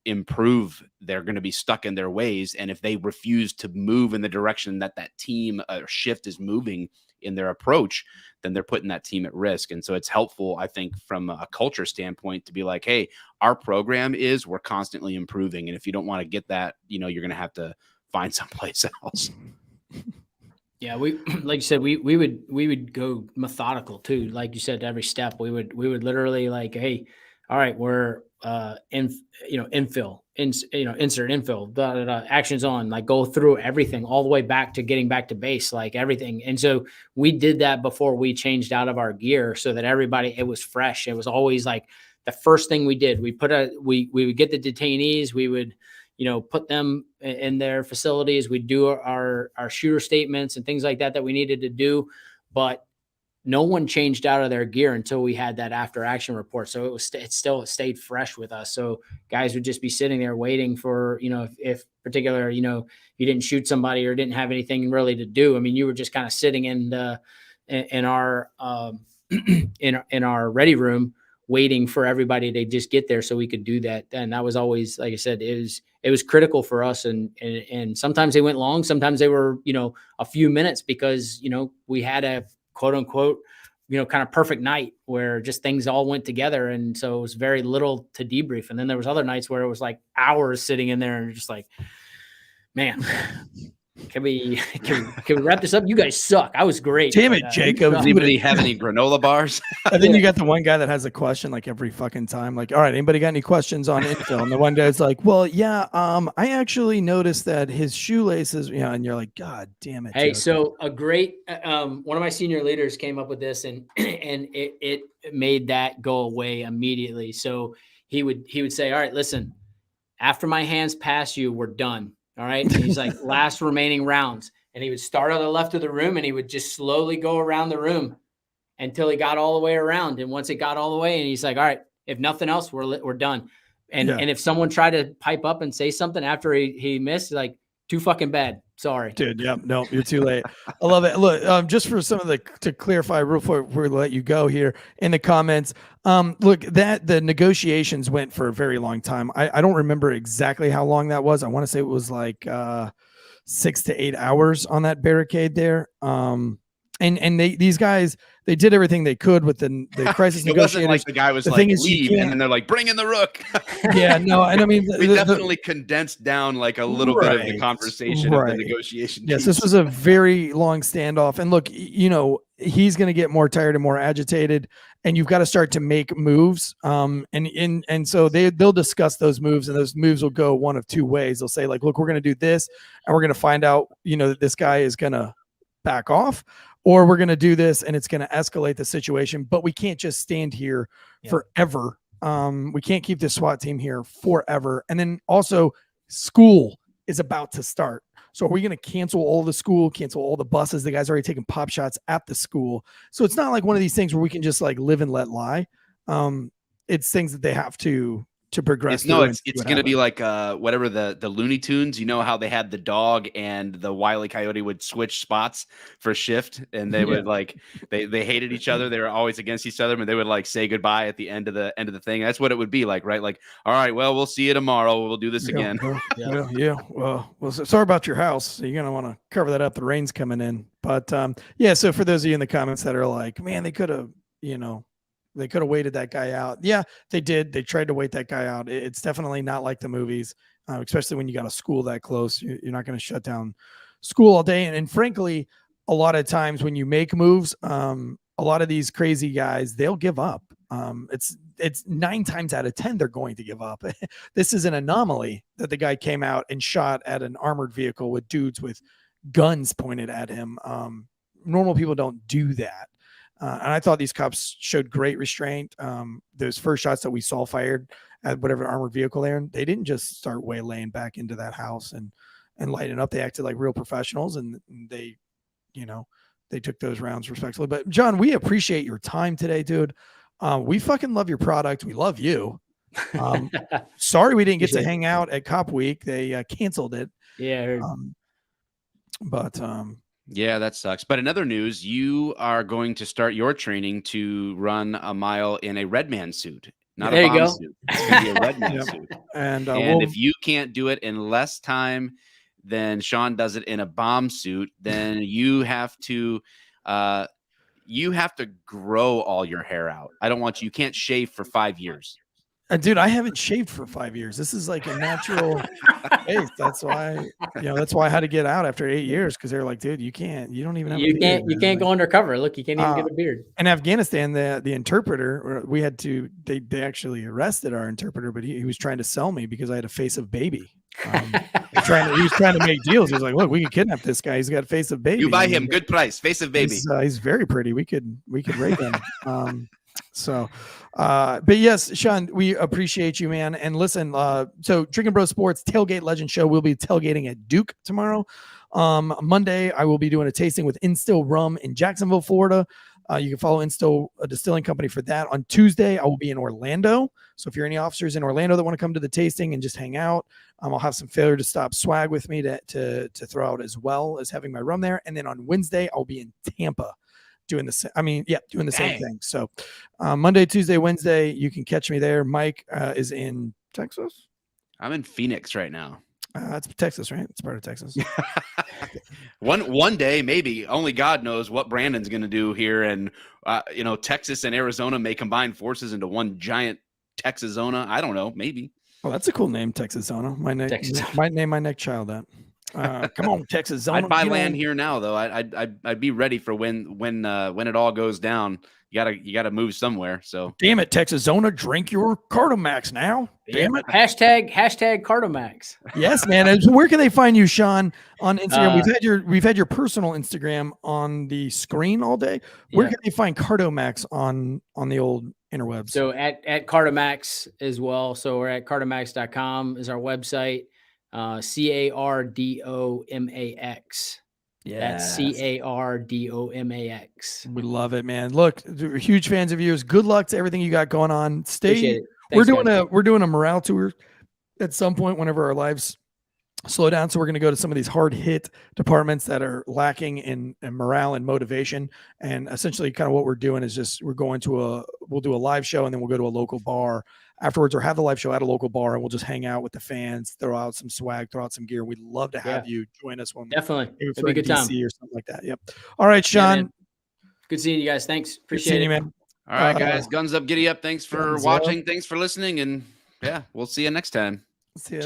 improve. They're going to be stuck in their ways, and if they refuse to move in the direction that team or shift is moving in their approach, then they're putting that team at risk. And so it's helpful, I think, from a culture standpoint, to be like, hey, our program is, we're constantly improving, and if you don't want to get that, you know, you're going to have to find someplace else. Yeah, we, like you said, we would go methodical too. Like you said, every step we would literally like, hey, all right, we're infill, insert infill, actions on, like go through everything all the way back to getting back to base, like everything. And so we did that before we changed out of our gear, so that everybody, it was fresh. It was always like the first thing we did. We would get the detainees, we would, you know, put them in their facilities. We do our shooter statements and things like that we needed to do, but no one changed out of their gear until we had that after action report. So it stayed fresh with us. So guys would just be sitting there waiting for, you know, if particular, you know, you didn't shoot somebody or didn't have anything really to do. I mean, you were just kind of sitting in our in our ready room, waiting for everybody to just get there so we could do that. And that was always, like I said, it was critical for us. And sometimes they went long, sometimes they were, you know, a few minutes, because, you know, we had a quote unquote, you know, kind of perfect night where just things all went together. And so it was very little to debrief. And then there was other nights where it was like hours sitting in there and just like, man, Can we wrap this up? You guys suck. I was great. Damn it, Jacob. Does anybody have any granola bars? And then you got the one guy that has a question like every fucking time. Like, all right, anybody got any questions on infill? And the one guy's like, well, yeah, I actually noticed that his shoelaces, and you're like, God damn it. Hey, Joe. so a great one of my senior leaders came up with this, and it made that go away immediately. So he would say, all right, listen, after my hands pass you, we're done. All right. And he's like, last remaining rounds. And he would start on the left of the room and he would just slowly go around the room until he got all the way around. And once it got all the way, and he's like, all right, if nothing else, we're done. And if someone tried to pipe up and say something after he missed, like, too fucking bad. Sorry. Dude, yep. No, you're too late. I love it. Look, just for some of to clarify real quick before we let you go here in the comments. Look, that the negotiations went for a very long time. I don't remember exactly how long that was. I want to say it was like 6 to 8 hours on that barricade there. And these guys, they did everything they could with the crisis it negotiators. Wasn't like the guy was like, leave, and then they're like, bring in the rook. Yeah, no, and I mean, we definitely condensed down like a little bit of the conversation of the negotiation. Yes, this was a very long standoff. And look, he's going to get more tired and more agitated, and you've got to start to make moves. And so they'll discuss those moves, and those moves will go one of two ways. They'll say like, look, we're going to do this, and we're going to find out, that this guy is going to back off, or we're going to do this and it's going to escalate the situation, but we can't just stand here forever. We can't keep this SWAT team here forever. And then also school is about to start. So are we going to cancel all the school, cancel all the buses? The guys are already taking pop shots at the school. So it's not like one of these things where we can just like live and let lie. It's things that they have to progress. It's going to be like whatever the Looney Tunes, how they had the dog and the Wile E. Coyote would switch spots for shift, and they would like they hated each other. They were always against each other, but they would like say goodbye at the end of the thing. That's what it would be like, right? Like, all right, well, we'll see you tomorrow. We'll do this again. Well, sorry about your house. You're going to want to cover that up. The rain's coming in. But so for those of you in the comments that are like, man, they could have, they could have waited that guy out. Yeah, they did. They tried to wait that guy out. It's definitely not like the movies, especially when you got a school that close. You're not going to shut down school all day. And frankly, a lot of times when you make moves, a lot of these crazy guys, they'll give up. It's 9 times out of 10 they're going to give up. This is an anomaly that the guy came out and shot at an armored vehicle with dudes with guns pointed at him. Normal people don't do that. And I thought these cops showed great restraint. Those first shots that we saw fired at whatever armored vehicle they're in, they didn't just start waylaying back into that house and lighting up. They acted like real professionals, and they took those rounds respectfully. But John, we appreciate your time today, dude. We fucking love your product. We love you. Sorry we didn't get to hang out at Cop Week. They canceled it. Yeah. Yeah, that sucks. But in other news, you are going to start your training to run a mile in a red man suit, not a bomb suit. It's going to be a red man suit. And if you can't do it in less time than Sean does it in a bomb suit, then you have to grow all your hair out. You can't shave for 5 years. Dude, I haven't shaved for 5 years. This is like a natural face. That's why I had to get out after 8 years, because they're like, dude, you don't even have you can't go undercover. Look, you can't even get a beard. In Afghanistan, the interpreter, they actually arrested our interpreter, but he was trying to sell me because I had a face of baby. He was trying to make deals. He was like, look, we can kidnap this guy. He's got a face of baby. You buy him, good price, face of baby. He's very pretty. We could rape him. But yes, Sean, we appreciate you, man. And listen, so Drinking Bro Sports Tailgate Legend Show will be tailgating at Duke tomorrow. Monday, I will be doing a tasting with Instill Rum in Jacksonville, Florida. You can follow Instill, a distilling company, for that. On Tuesday, I will be in Orlando. So if you're any officers in Orlando that want to come to the tasting and just hang out, I'll have some Failure to Stop swag with me to throw out, as well as having my rum there. And then on Wednesday, I'll be in Tampa doing the same thing. So Monday, Tuesday, Wednesday, you can catch me there. Mike is in Texas. I'm in Phoenix right now. That's Texas, right? It's part of Texas. One day, maybe, only God knows what Brandon's going to do here. And, Texas and Arizona may combine forces into one giant Texazona. I don't know. Maybe. Oh, that's a cool name, Texazona. Might name my next child that. Come on, Texas Zona. I'd buy Get land on. here now, though. I'd be ready for when it all goes down. You gotta move somewhere. So Damn it, Texas Zona, drink your Cardo Max now. Damn it. Hashtag Cardo Max. Yes, man. And so where can they find you, Sean, on Instagram? We've had your personal Instagram on the screen all day. Where can they find Cardo Max on the old interwebs? So at Cardo Max as well. So we're at cardomax.com is our website. CARDOMAX. Yeah, that's CARDOMAX. We love it, man. Look, we're huge fans of yours. Good luck to everything you got going on. Appreciate it. We're Thanks, doing a morale tour at some point whenever our lives slow down. So we're going to go to some of these hard hit departments that are lacking in morale and motivation. And essentially kind of what we're doing is we'll do a live show and then we'll go to a local bar afterwards, or have the live show at a local bar, and we'll just hang out with the fans, throw out some swag, throw out some gear. We'd love to have you join us when definitely it'd be a good time or something like that. Yep. All right, Sean. Good seeing you guys. Thanks. Appreciate seeing it, you, man. all right, guys, guns up, giddy up. Thanks for Guns watching. up. Thanks for listening, and we'll see you next time. See ya.